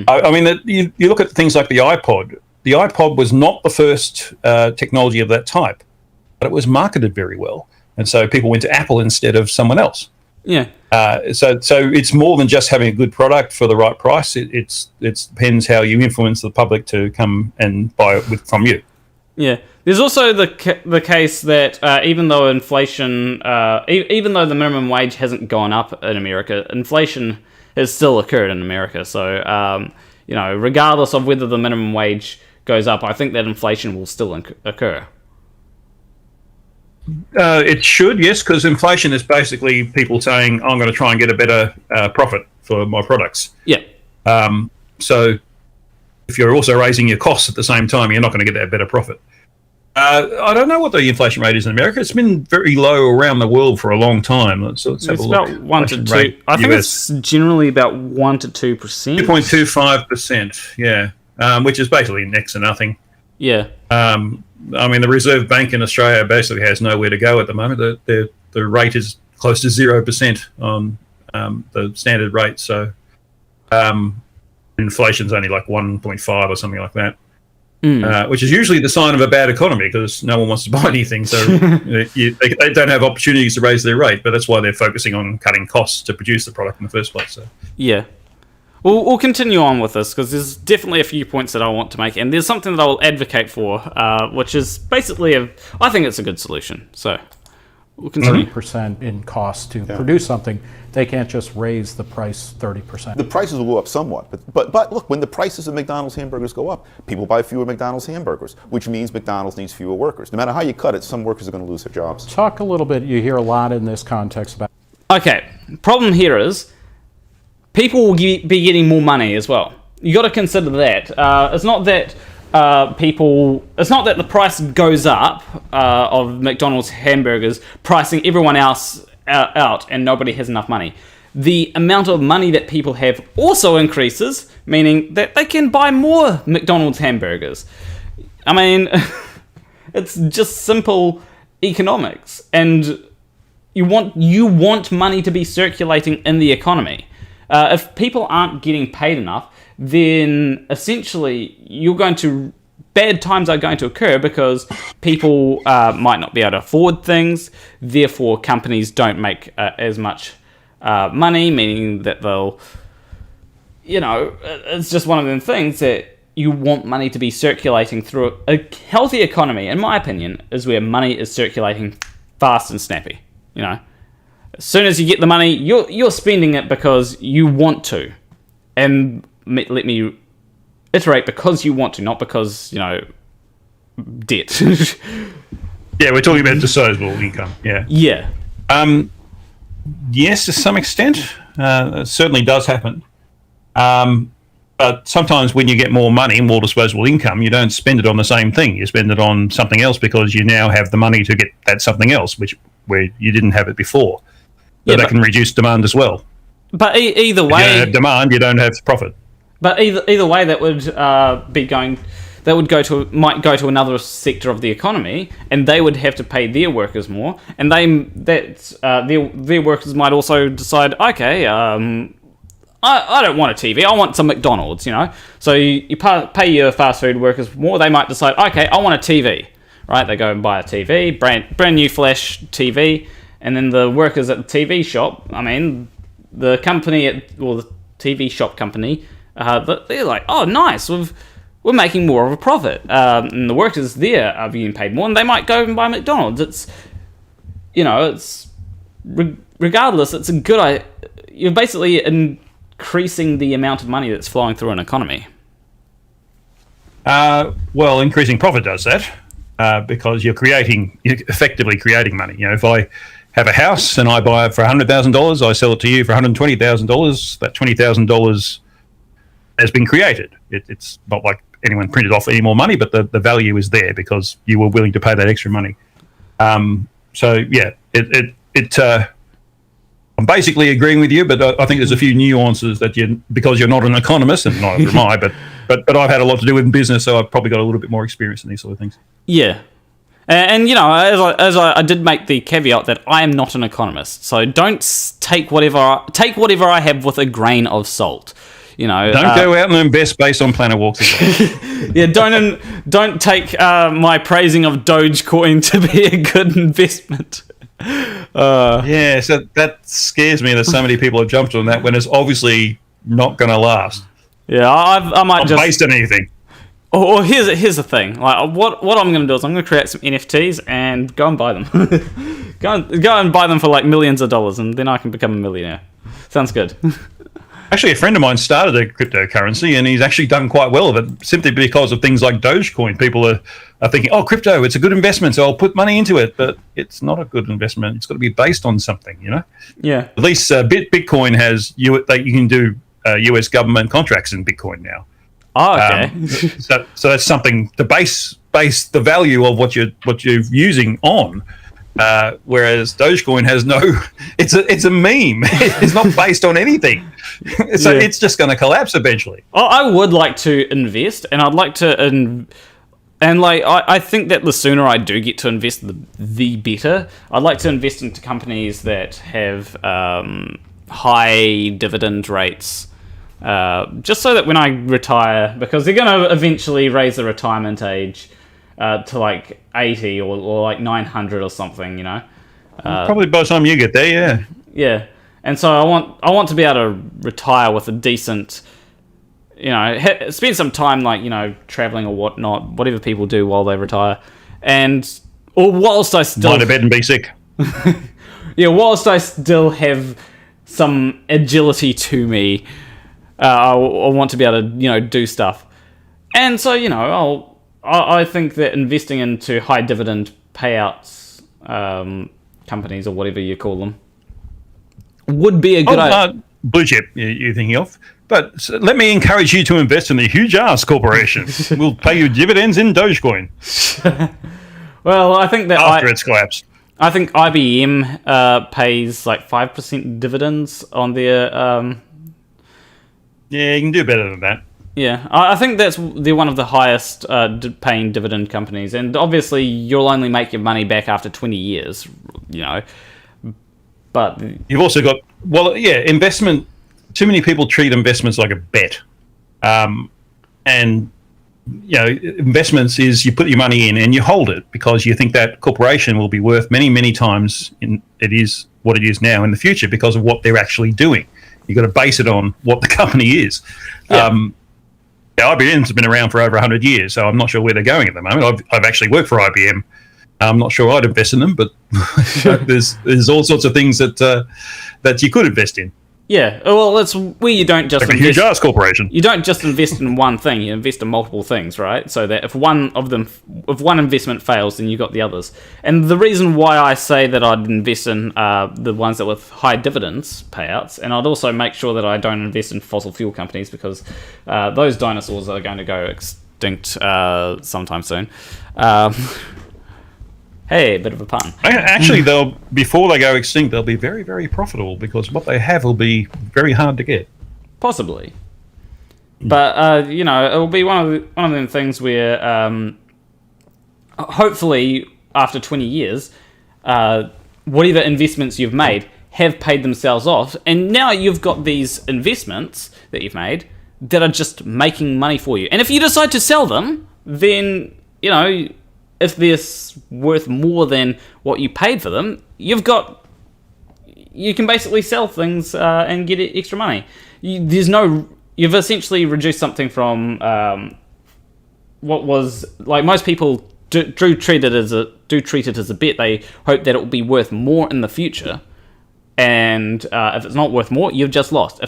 I mean, you look at things like the iPod. The iPod was not the first technology of that type, but it was marketed very well, and so people went to Apple instead of someone else. Yeah. So it's more than just having a good product for the right price. It depends how you influence the public to come and buy it from you. Yeah. There's also the case that even though inflation, even though the minimum wage hasn't gone up in America, inflation has still occurred in America. So regardless of whether the minimum wage goes up, I think that inflation will still occur. It should, yes, because inflation is basically people saying, I'm going to try and get a better profit for my products. Yeah. So if you're also raising your costs at the same time, you're not going to get that better profit. I don't know what the inflation rate is in America. It's been very low around the world for a long time. Let's have a look. It's about 1 to 2. I think it's generally about 1 to 2%. 2.25%, yeah, which is basically next to nothing. Yeah. I mean, the Reserve Bank in Australia basically has nowhere to go at the moment. The rate is close to 0% on the standard rate. So inflation's only like 1.5 or something like that, which is usually the sign of a bad economy because no one wants to buy anything. So they don't have opportunities to raise their rate, but that's why they're focusing on cutting costs to produce the product in the first place. So. Yeah. We'll continue on with this because there's definitely a few points that I want to make, and there's something that I will advocate for, which is basically I think it's a good solution. So we'll continue. 30% in cost to produce something. They can't just raise the price 30%. The prices will go up somewhat, but look, when the prices of McDonald's hamburgers go up, people buy fewer McDonald's hamburgers, which means McDonald's needs fewer workers. No matter how you cut it, some workers are going to lose their jobs. Talk a little bit. You hear a lot in this context about. Okay, problem here is. People will be getting more money as well. You got to consider that. It's not that It's not that the price goes up of McDonald's hamburgers, pricing everyone else out, and nobody has enough money. The amount of money that people have also increases, meaning that they can buy more McDonald's hamburgers. I mean, it's just simple economics, and you want money to be circulating in the economy. If people aren't getting paid enough, then essentially bad times are going to occur because people might not be able to afford things. Therefore, companies don't make as much money, meaning that they'll, it's just one of them things that you want money to be circulating through. A healthy economy, in my opinion, is where money is circulating fast and snappy. As soon as you get the money, you're spending it because you want to. And let me iterate, because you want to, not because, debt. Yeah, we're talking about disposable income. Yeah. Yeah. Yes, to some extent. It certainly does happen. But sometimes when you get more money, more disposable income, you don't spend it on the same thing. You spend it on something else because you now have the money to get that something else, where you didn't have it before. So that can reduce demand as well. But either way, if you don't have demand, you don't have profit. But either way, that would might go to another sector of the economy, and they would have to pay their workers more, and their workers might also decide, okay, I don't want a TV, I want some McDonald's, you know. So you pay your fast food workers more. They might decide, okay, I want a TV, right? They go and buy a TV, brand new flash TV, and then the workers at the TV shop, I mean, the TV shop company, they're like, oh, nice, we're making more of a profit, and the workers there are being paid more, and they might go and buy McDonald's. It's, you know, it's regardless, it's a good idea. You're basically increasing the amount of money that's flowing through an economy. Well, increasing profit does that because you're effectively creating money. You know, if I have a house and I buy it for $100,000, I sell it to you for $120,000. That $20,000 has been created. It's not like anyone printed off any more money, but the value is there because you were willing to pay that extra money. So yeah, I'm basically agreeing with you, but I think there's a few nuances that because you're not an economist, and neither am I, but I've had a lot to do with business, so I've probably got a little bit more experience in these sort of things. Yeah. And you know, as I did make the caveat that I am not an economist, so don't take whatever I have with a grain of salt. You know, don't go out and invest based on Planet Walks. Yeah, don't take my praising of Dogecoin to be a good investment. Yeah, so that scares me that so many people have jumped on that when it's obviously not going to last. Yeah, I might just based on anything. Or here's the thing. Like what I'm going to do is I'm going to create some NFTs and go and buy them. go and buy them for like millions of dollars, and then I can become a millionaire. Sounds good. Actually, a friend of mine started a cryptocurrency, and he's actually done quite well of it simply because of things like Dogecoin. People are thinking, oh, crypto, it's a good investment, so I'll put money into it. But it's not a good investment. It's got to be based on something, you know? Yeah. At least Bitcoin has, you can do US government contracts in Bitcoin now. Oh, okay. So that's something to base the value of what you're using on. Whereas Dogecoin has no, it's a meme. It's not based on anything, so it's just going to collapse eventually. I would like to invest, and I'd like to, and like I think that the sooner I do get to invest, the better. I'd like to invest into companies that have high dividend rates, just so that when I retire, because they're going to eventually raise the retirement age to like 80 or like 900 or something, you know. Probably by the time you get there, yeah. Yeah, and so I want to be able to retire with a decent, you know, spend some time like, you know, traveling or whatnot, whatever people do while they retire, or whilst I still lie to bed and be sick. Yeah, whilst I still have some agility to me, I want to be able to, you know, do stuff, and so, you know, I think that investing into high dividend payouts companies, or whatever you call them, would be a good idea. Blue chip you're thinking of. But let me encourage you to invest in the Hugh Jarsz Corporation. We'll pay you dividends in Dogecoin. Well, I think that after it's collapsed. I think IBM pays like 5% dividends on their... Yeah, you can do better than that. Yeah, I think they're one of the highest paying dividend companies, and obviously you'll only make your money back after 20 years, you know. But you've also got, investment. Too many people treat investments like a bet, and you know, investments is you put your money in and you hold it because you think that corporation will be worth many, many times it is what it is now in the future because of what they're actually doing. You've got to base it on what the company is. Yeah. IBM's been around for over 100 years, so I'm not sure where they're going at the moment. I've actually worked for IBM. I'm not sure I'd invest in them, but there's all sorts of things that you could invest in. Yeah, well, it's where you don't just like the Hugh Jarsz Corporation. You don't just invest in one thing; you invest in multiple things, right? So that if one investment fails, then you got the others. And the reason why I say that I'd invest in the ones that with high dividends payouts, and I'd also make sure that I don't invest in fossil fuel companies because those dinosaurs are going to go extinct sometime soon. Hey, bit of a pun. Actually, before they go extinct, they'll be very, very profitable because what they have will be very hard to get. Possibly, but it will be one of them things where, hopefully, after 20 years, whatever investments you've made have paid themselves off, and now you've got these investments that you've made that are just making money for you. And if you decide to sell them, then if they're worth more than what you paid for them, you can basically sell things and get extra money. You've essentially reduced something from what was like most people do treat it as a bet. They hope that it will be worth more in the future, and if it's not worth more, you've just lost.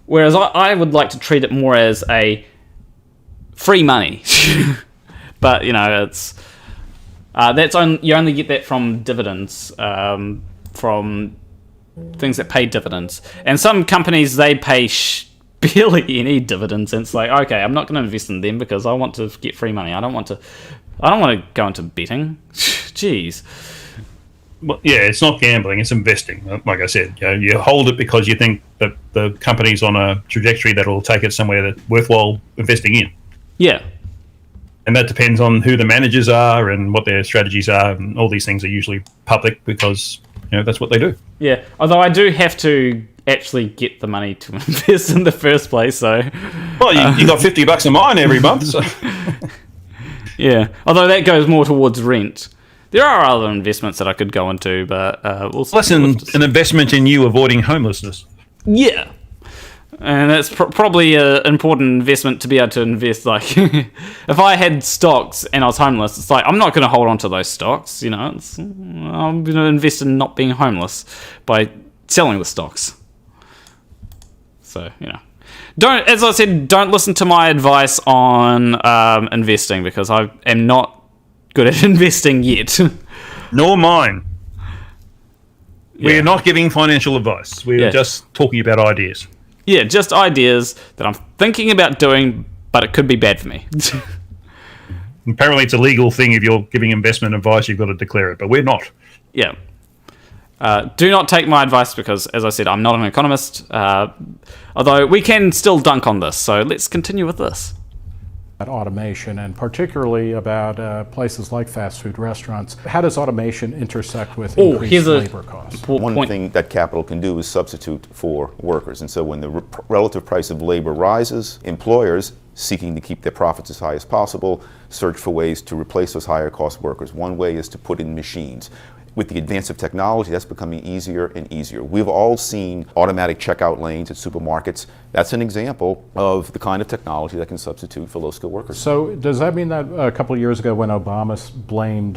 Whereas I would like to treat it more as a free money. But it's you only get that from dividends, from things that pay dividends. And some companies, they pay barely any dividends, and it's like, okay, I'm not going to invest in them because I want to get free money. I don't want to go into betting. Jeez. Well, yeah, it's not gambling; it's investing. Like I said, you hold it because you think that the company's on a trajectory that will take it somewhere that's worthwhile investing in. Yeah. And that depends on who the managers are and what their strategies are, and all these things are usually public because that's what they do. Yeah, although I do have to actually get the money to invest in the first place. So, well, you got $50 a mine every month. So. Yeah, although that goes more towards rent. There are other investments that I could go into, but less an investment in you avoiding homelessness. Yeah. And that's probably an important investment to be able to invest. Like, if I had stocks and I was homeless, it's like, I'm not going to hold on to those stocks. I'm going to invest in not being homeless by selling the stocks. So, as I said, don't listen to my advice on investing because I am not good at investing yet. Nor mine. We're not giving financial advice. We're just talking about ideas. Yeah, just ideas that I'm thinking about doing, but it could be bad for me. Apparently it's a legal thing. If you're giving investment advice, you've got to declare it, but we're not. Yeah. Do not take my advice because, as I said, I'm not an economist, although we can still dunk on this, so let's continue with this. Automation, and particularly about places like fast food restaurants. How does automation intersect with increased labor costs? One thing that capital can do is substitute for workers. And so when the relative price of labor rises, employers seeking to keep their profits as high as possible search for ways to replace those higher cost workers. One way is to put in machines. With the advance of technology, that's becoming easier and easier. We've all seen automatic checkout lanes at supermarkets. That's an example of the kind of technology that can substitute for low-skilled workers. So does that mean that a couple of years ago when Obama blamed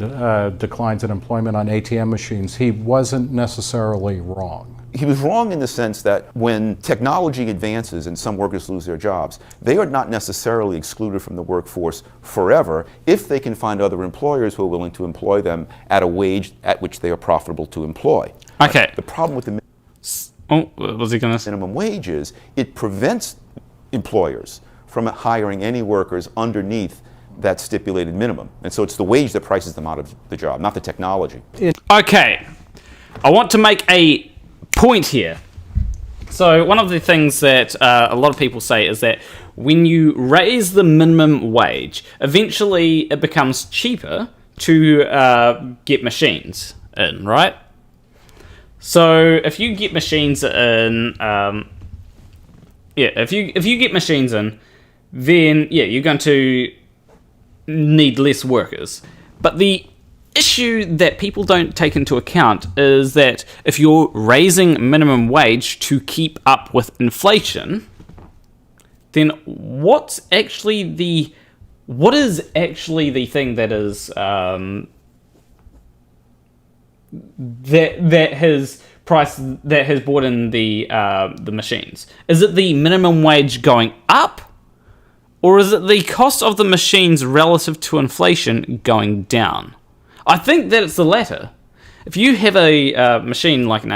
declines in employment on ATM machines, he wasn't necessarily wrong? He was wrong in the sense that when technology advances and some workers lose their jobs, they are not necessarily excluded from the workforce forever if they can find other employers who are willing to employ them at a wage at which they are profitable to employ. Okay. The problem with the minimum wage is it prevents employers from hiring any workers underneath that stipulated minimum. And so it's the wage that prices them out of the job, not the technology. Okay. I want to make a point here. So one of the things that a lot of people say is that when you raise the minimum wage, eventually it becomes cheaper to get machines in, right? So if you get machines in, if you get machines in, then you're going to need less workers. But the issue that people don't take into account is that if you're raising minimum wage to keep up with inflation, then what is actually the thing that is that has price that has brought in the machines? Is it the minimum wage going up, or is it the cost of the machines relative to inflation going down? I think that it's the latter. If you have a machine like a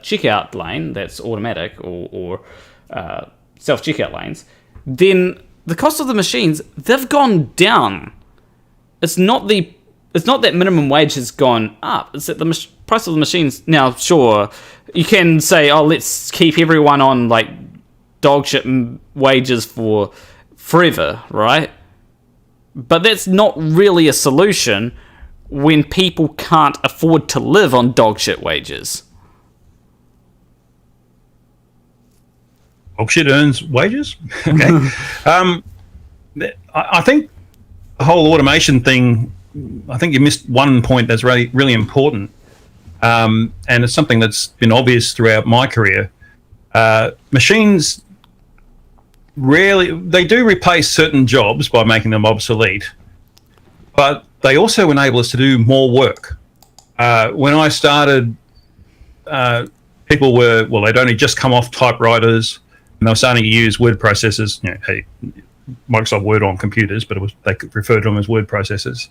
checkout lane that's automatic or self-checkout lanes, then the cost of the machines, they've gone down. It's not that minimum wage has gone up. It's that the price of the machines. Now, sure, you can say, oh, let's keep everyone on like dog shit wages for forever, right? But that's not really a solution when people can't afford to live on dog shit wages. Dog shit earns wages? Okay. I think the whole automation thing, I think you missed one point that's really, really important. And it's something that's been obvious throughout my career. Machines they do replace certain jobs by making them obsolete, but they also enable us to do more work. When I started, people they'd only just come off typewriters, and they were starting to use word processors, Microsoft Word on computers, but they could refer to them as word processors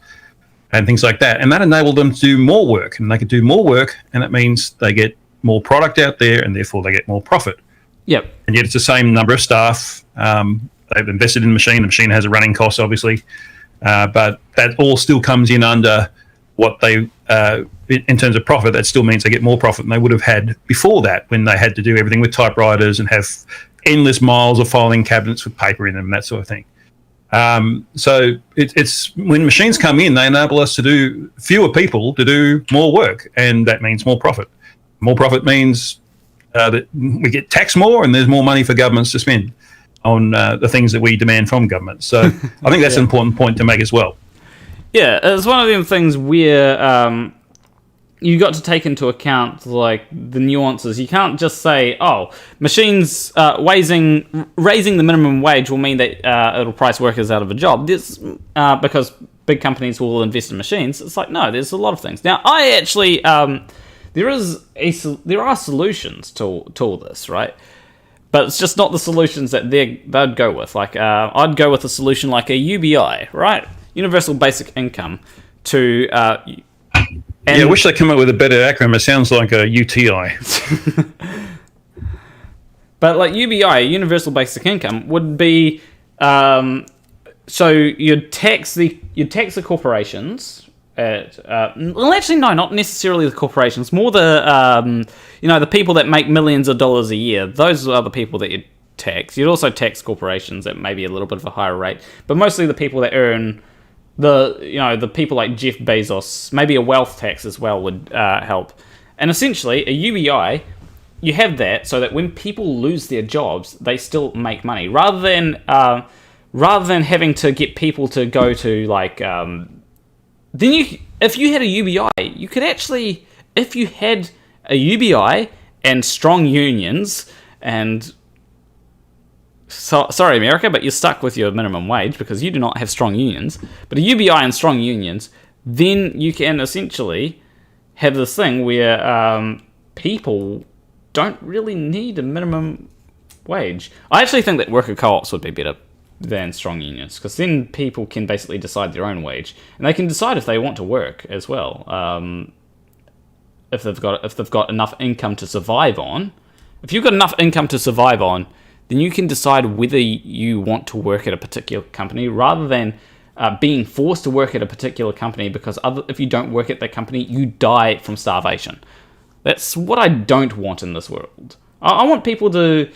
and things like that. And that enabled them to do more work, and they could do more work, and that means they get more product out there, and therefore they get more profit. Yep. And yet it's the same number of staff. They've invested in the machine. The machine has a running cost, obviously. But that all still comes in under what they, in terms of profit, that still means they get more profit than they would have had before that, when they had to do everything with typewriters and have endless miles of filing cabinets with paper in them and that sort of thing. So it's when machines come in, they enable us to do fewer people to do more work, and that means more profit. More profit means that we get taxed more, and there's more money for governments to spend on the things that we demand from government. So I think that's an important point to make as well. Yeah, it's one of them things where you got to take into account like the nuances. You can't just say, "Oh, machines raising the minimum wage will mean that it'll price workers out of a job." This because big companies will invest in machines. It's like, no, there's a lot of things. Now, I actually there are solutions to all this, right? But it's just not the solutions that they'd go with. Like I'd go with a solution like a UBI, right? Universal Basic Income to. I wish they'd come up with a better acronym. It sounds like a UTI. But like UBI, Universal Basic Income, would be so you'd tax the corporations. Well, actually, no, not necessarily the corporations. More the the people that make millions of dollars a year. Those are the people that you'd tax. You'd also tax corporations at maybe a little bit of a higher rate, but mostly the people that earn. The people like Jeff Bezos, maybe a wealth tax as well would help. And essentially, a UBI, you have that so that when people lose their jobs, they still make money. Rather than having to get people to go to like, if you had a UBI, you could actually, if you had a UBI and strong unions and. Sorry, America, but you're stuck with your minimum wage because you do not have strong unions. But a UBI and strong unions, then you can essentially have this thing where people don't really need a minimum wage. I actually think that worker co-ops would be better than strong unions because then people can basically decide their own wage and they can decide if they want to work as well. If they've got enough income to survive on. If you've got enough income to survive on, then you can decide whether you want to work at a particular company rather than being forced to work at a particular company because if you don't work at that company, you die from starvation. That's what I don't want in this world. I want people to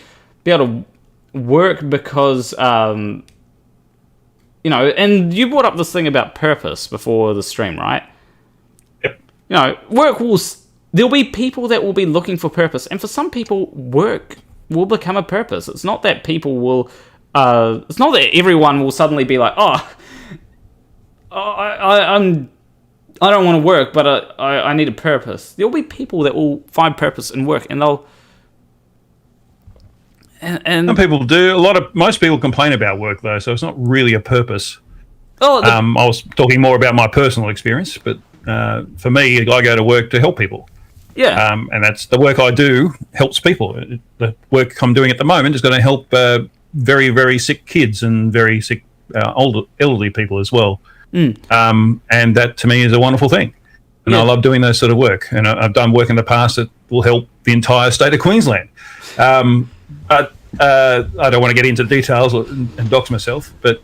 be able to work because, and you brought up this thing about purpose before the stream, right? Yep. There'll be people that will be looking for purpose, and for some people, work will become a purpose. It's not that people will it's not that everyone will suddenly be like, I don't want to work, but I need a purpose. There'll be people that will find purpose in work, and they'll and some people do. Most people complain about work though, so it's not really a purpose. I was talking more about my personal experience, but for me, I go to work to help people. Yeah. And that's the work I do helps people. The work I'm doing at the moment is going to help very, very sick kids and very sick elderly people as well. And that to me is a wonderful thing. And I love doing those sort of work. And I've done work in the past that will help the entire state of Queensland. But I don't want to get into details and dox myself. But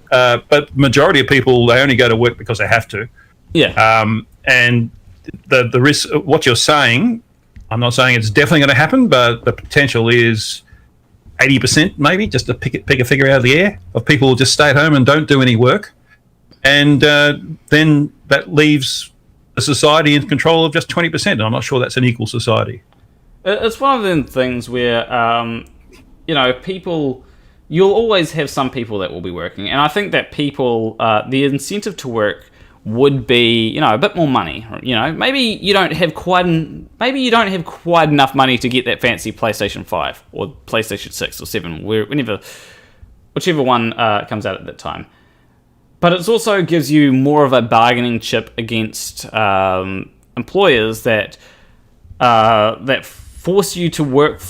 majority of people, they only go to work because they have to. Yeah. And the risk, what you're saying, I'm not saying it's definitely going to happen, but the potential is 80% maybe, just to pick a figure out of the air, of people who just stay at home and don't do any work. And then that leaves the society in control of just 20%. And I'm not sure that's an equal society. It's one of the things where, people, you'll always have some people that will be working. And I think that people, the incentive to work would be, a bit more money. Maybe you don't have quite enough money to get that fancy PlayStation 5 or PlayStation 6 or 7, whichever one comes out at that time. But it also gives you more of a bargaining chip against employers that force you to work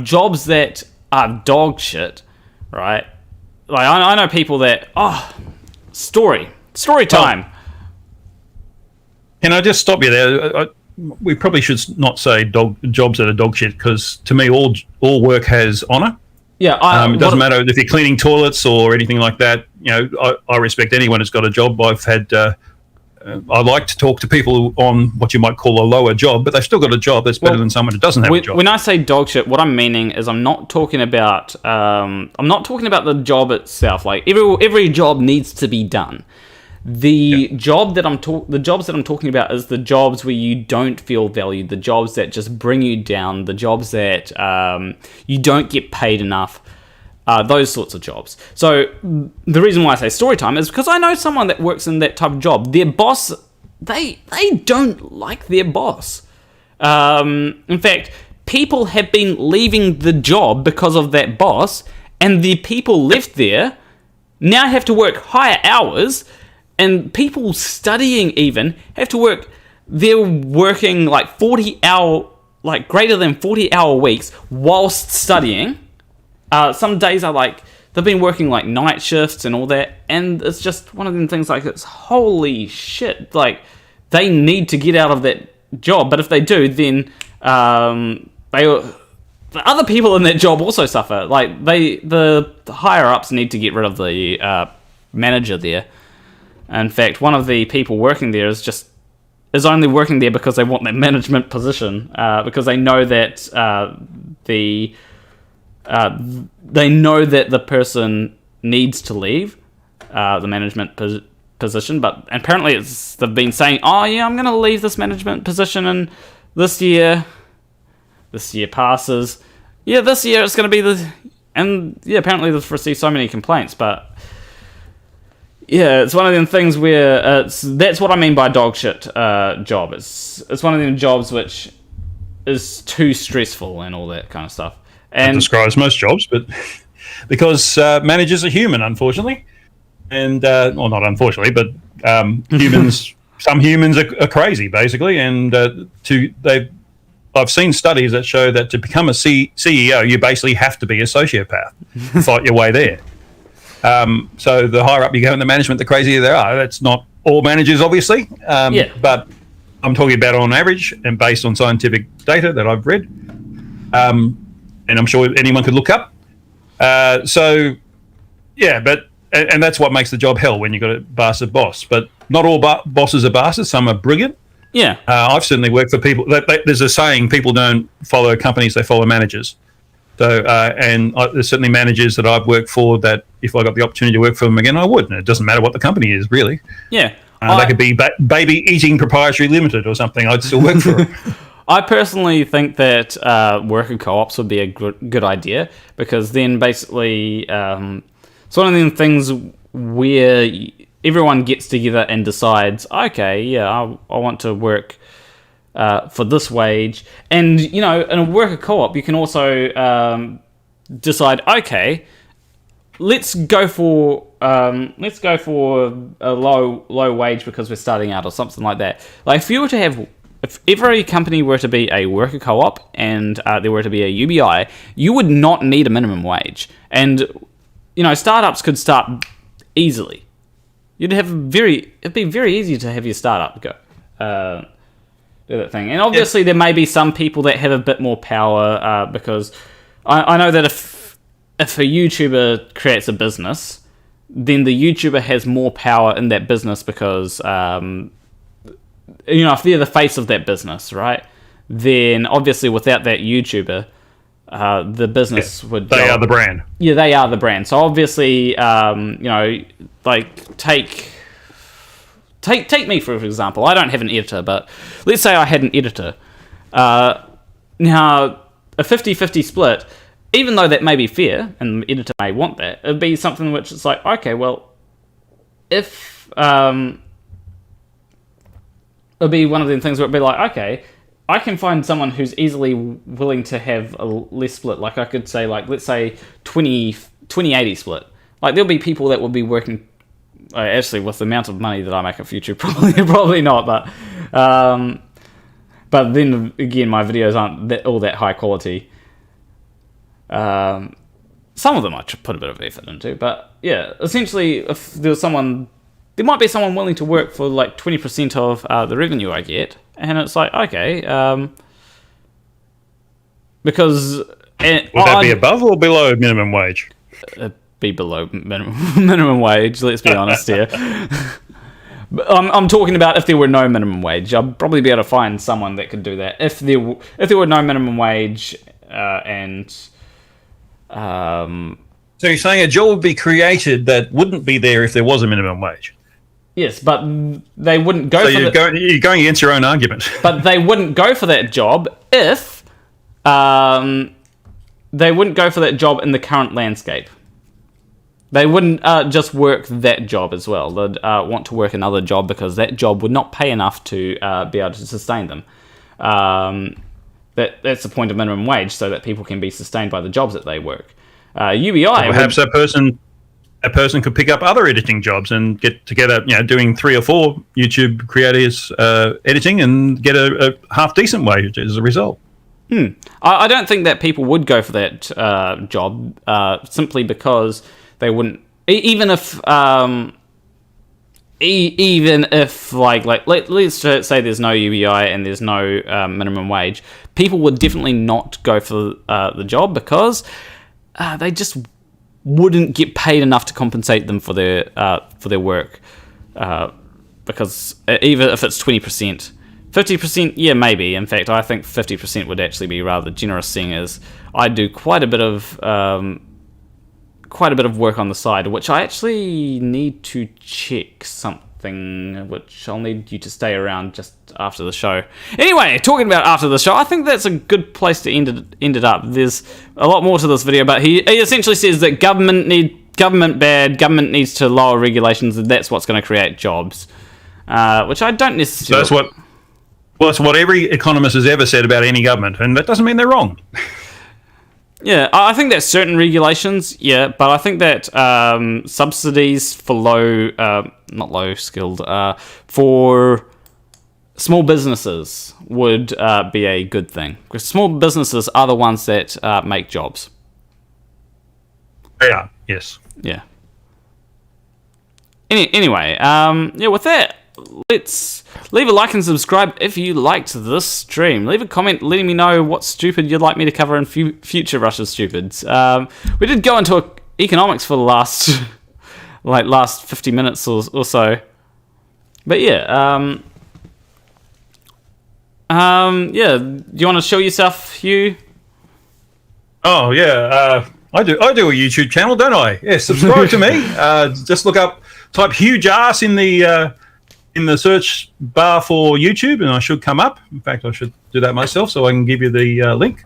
jobs that are dog shit, right? Like I know people that story time. Can I just stop you there? We probably should not say jobs that are dog shit, because to me all work has honour. Yeah, it doesn't matter if you're cleaning toilets or anything like that. I respect anyone who's got a job. I've had I like to talk to people on what you might call a lower job, but they've still got a job that's better than someone who doesn't have a job. When I say dog shit, what I'm meaning is I'm not talking about the job itself. Like every job needs to be done. The jobs that I'm talking about is the jobs where you don't feel valued, the jobs that just bring you down, the jobs that you don't get paid enough, those sorts of jobs. So the reason why I say story time is because I know someone that works in that type of job. Their boss, they don't like their boss. In fact, people have been leaving the job because of that boss, and the people left there now have to work higher hours. And people studying even have to work. They're working like greater than 40-hour weeks whilst studying. Some days are they've been working like night shifts and all that. And it's just one of them things it's holy shit. Like they need to get out of that job. But if they do, then the other people in that job also suffer. Like the higher ups need to get rid of the manager there. In fact, one of the people working there is only working there because they want that management position, because they know that the person needs to leave the management position. But apparently, they've been saying, "Oh yeah, I'm going to leave this management position," and this year passes. Yeah, this year it's going to be apparently they've received so many complaints, but. Yeah, it's one of them things where that's what I mean by dog shit job. It's one of them jobs which is too stressful and all that kind of stuff. And that describes most jobs, but because managers are human, unfortunately, and not unfortunately, but humans. Some humans are crazy, basically, and I've seen studies that show that to become a CEO, you basically have to be a sociopath, fight your way there. So the higher up you go in the management, the crazier they are. That's not all managers, obviously, but I'm talking about on average and based on scientific data that I've read, and I'm sure anyone could look up. And that's what makes the job hell when you've got a bastard boss. But not all bosses are bastards. Some are brilliant. Yeah. I've certainly worked for people. There's a saying: people don't follow companies; they follow managers. So, there's certainly managers that I've worked for that if I got the opportunity to work for them again, I would. And it doesn't matter what the company is, really. Yeah. They could be Baby Eating Proprietary Limited or something. I'd still work for them. I personally think that worker co-ops would be a good idea, because then basically it's one of them things where everyone gets together and decides, okay, yeah, I want to work for this wage. And in a worker co-op you can also decide, okay, let's go for a low wage because we're starting out or something like that. Like if you were if every company were to be a worker co-op and there were to be a UBI, you would not need a minimum wage. And, startups could start easily. It'd be very easy to have your startup go do that thing. And obviously there may be some people that have a bit more power because I know that if a YouTuber creates a business, then the YouTuber has more power in that business because, if they're the face of that business, right? Then obviously without that YouTuber, the business would. They are the brand. Yeah, they are the brand. So obviously, take me for example. I don't have an editor, but let's say I had an editor. Now, a 50-50 split, even though that may be fair, and the editor may want that, it'd be something which is like, okay, well, if it'd be one of them things where it'd be like, okay, I can find someone who's easily willing to have a less split. Like I could say, like, let's say 20-80 split. Like there'll be people that would be working. Actually, with the amount of money that I make at YouTube, probably not. But then again, my videos aren't all that high quality. Some of them I put a bit of effort into, but yeah, essentially, if there was someone, there might be someone willing to work for like 20% of the revenue I get, and it's like, okay, because would that be above or below minimum wage? Be below minimum wage. Let's be honest here. I'm talking about if there were no minimum wage. I'd probably be able to find someone that could do that. If there were no minimum wage and. So you're saying a job would be created that wouldn't be there if there was a minimum wage? Yes, but they wouldn't go. So you're going against your own argument. But they wouldn't go for that job if they wouldn't go for that job in the current landscape. They wouldn't just work that job as well. They'd want to work another job because that job would not pay enough to be able to sustain them. That's the point of minimum wage, so that people can be sustained by the jobs that they work. UBI. So perhaps a person could pick up other editing jobs and get together, doing 3 or 4 YouTube creators editing and get a half decent wage as a result. I don't think that people would go for that job simply because they wouldn't. Even if let's say there's no UBI and there's no minimum wage, people would definitely not go for the job because they just wouldn't get paid enough to compensate them for their work. Because even if it's 20%, 50%, yeah, maybe. In fact, I think 50% would actually be rather generous, seeing as I do quite a bit of work on the side, which I actually need to check something, which I'll need you to stay around just after the show. Anyway, talking about after the show, I think that's a good place to end it up. There's a lot more to this video, but he essentially says that government needs to lower regulations, and that's what's going to create jobs, which I don't necessarily... So that's what every economist has ever said about any government, and that doesn't mean they're wrong. Yeah, I think that certain regulations, yeah, but I think that subsidies for not low-skilled, for small businesses would be a good thing. Because small businesses are the ones that make jobs. Yeah, yes. Yeah. Anyway, with that, let's leave a like and subscribe if you liked this stream. Leave a comment letting me know what stupid you'd like me to cover in future Russia's Stupids. We did go into economics for the last 50 minutes or so. But yeah, do you want to show yourself, Hugh? Oh yeah, I do a YouTube channel, don't I? Yeah, subscribe to me. Just type Hugh Jarsz in the search bar for YouTube, and I should come up. In fact, I should do that myself so I can give you the link.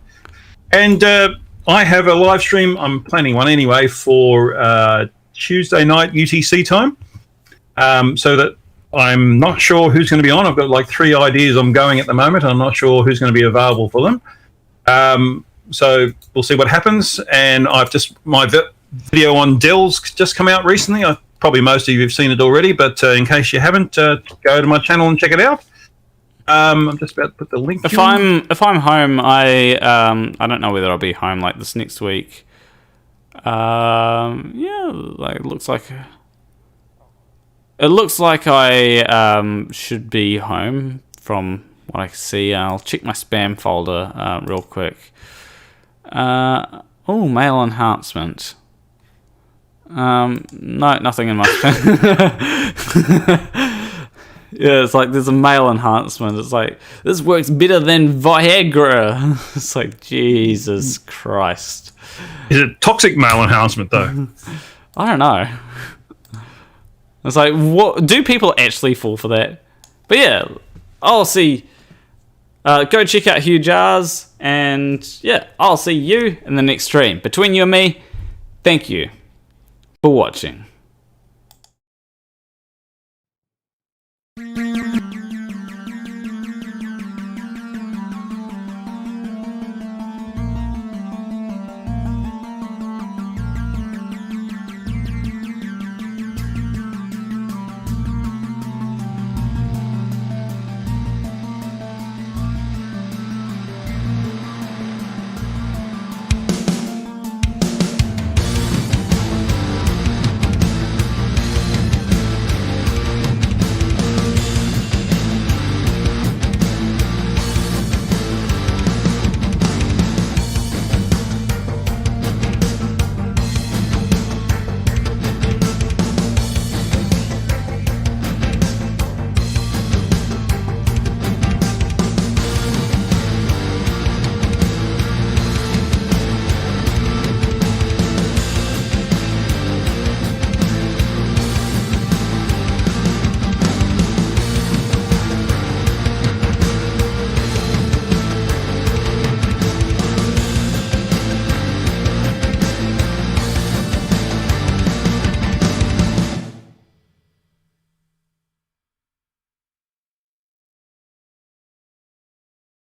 And I have a live stream. I'm planning one anyway for Tuesday night UTC time. So that I'm not sure who's going to be on. I've got like 3 ideas I'm going at the moment. I'm not sure who's going to be available for them. So we'll see what happens. And my video on Dell's just come out recently. Probably most of you have seen it already, but in case you haven't, go to my channel and check it out. I'm just about to put the link. If I'm home, I don't know whether I'll be home like this next week. Yeah, like it looks like I should be home from what I can see. I'll check my spam folder real quick. Oh, mail enhancement. No, nothing in my spam. Yeah, it's like there's a mail enhancement. It's like, this works better than Viagra. It's like, Jesus Christ. Is it toxic mail enhancement, though? I don't know. It's like, what do people actually fall for that? But yeah, I'll see. Go check out Hugh Jarsz, and yeah, I'll see you in the next stream. Between you and me, thank you for watching.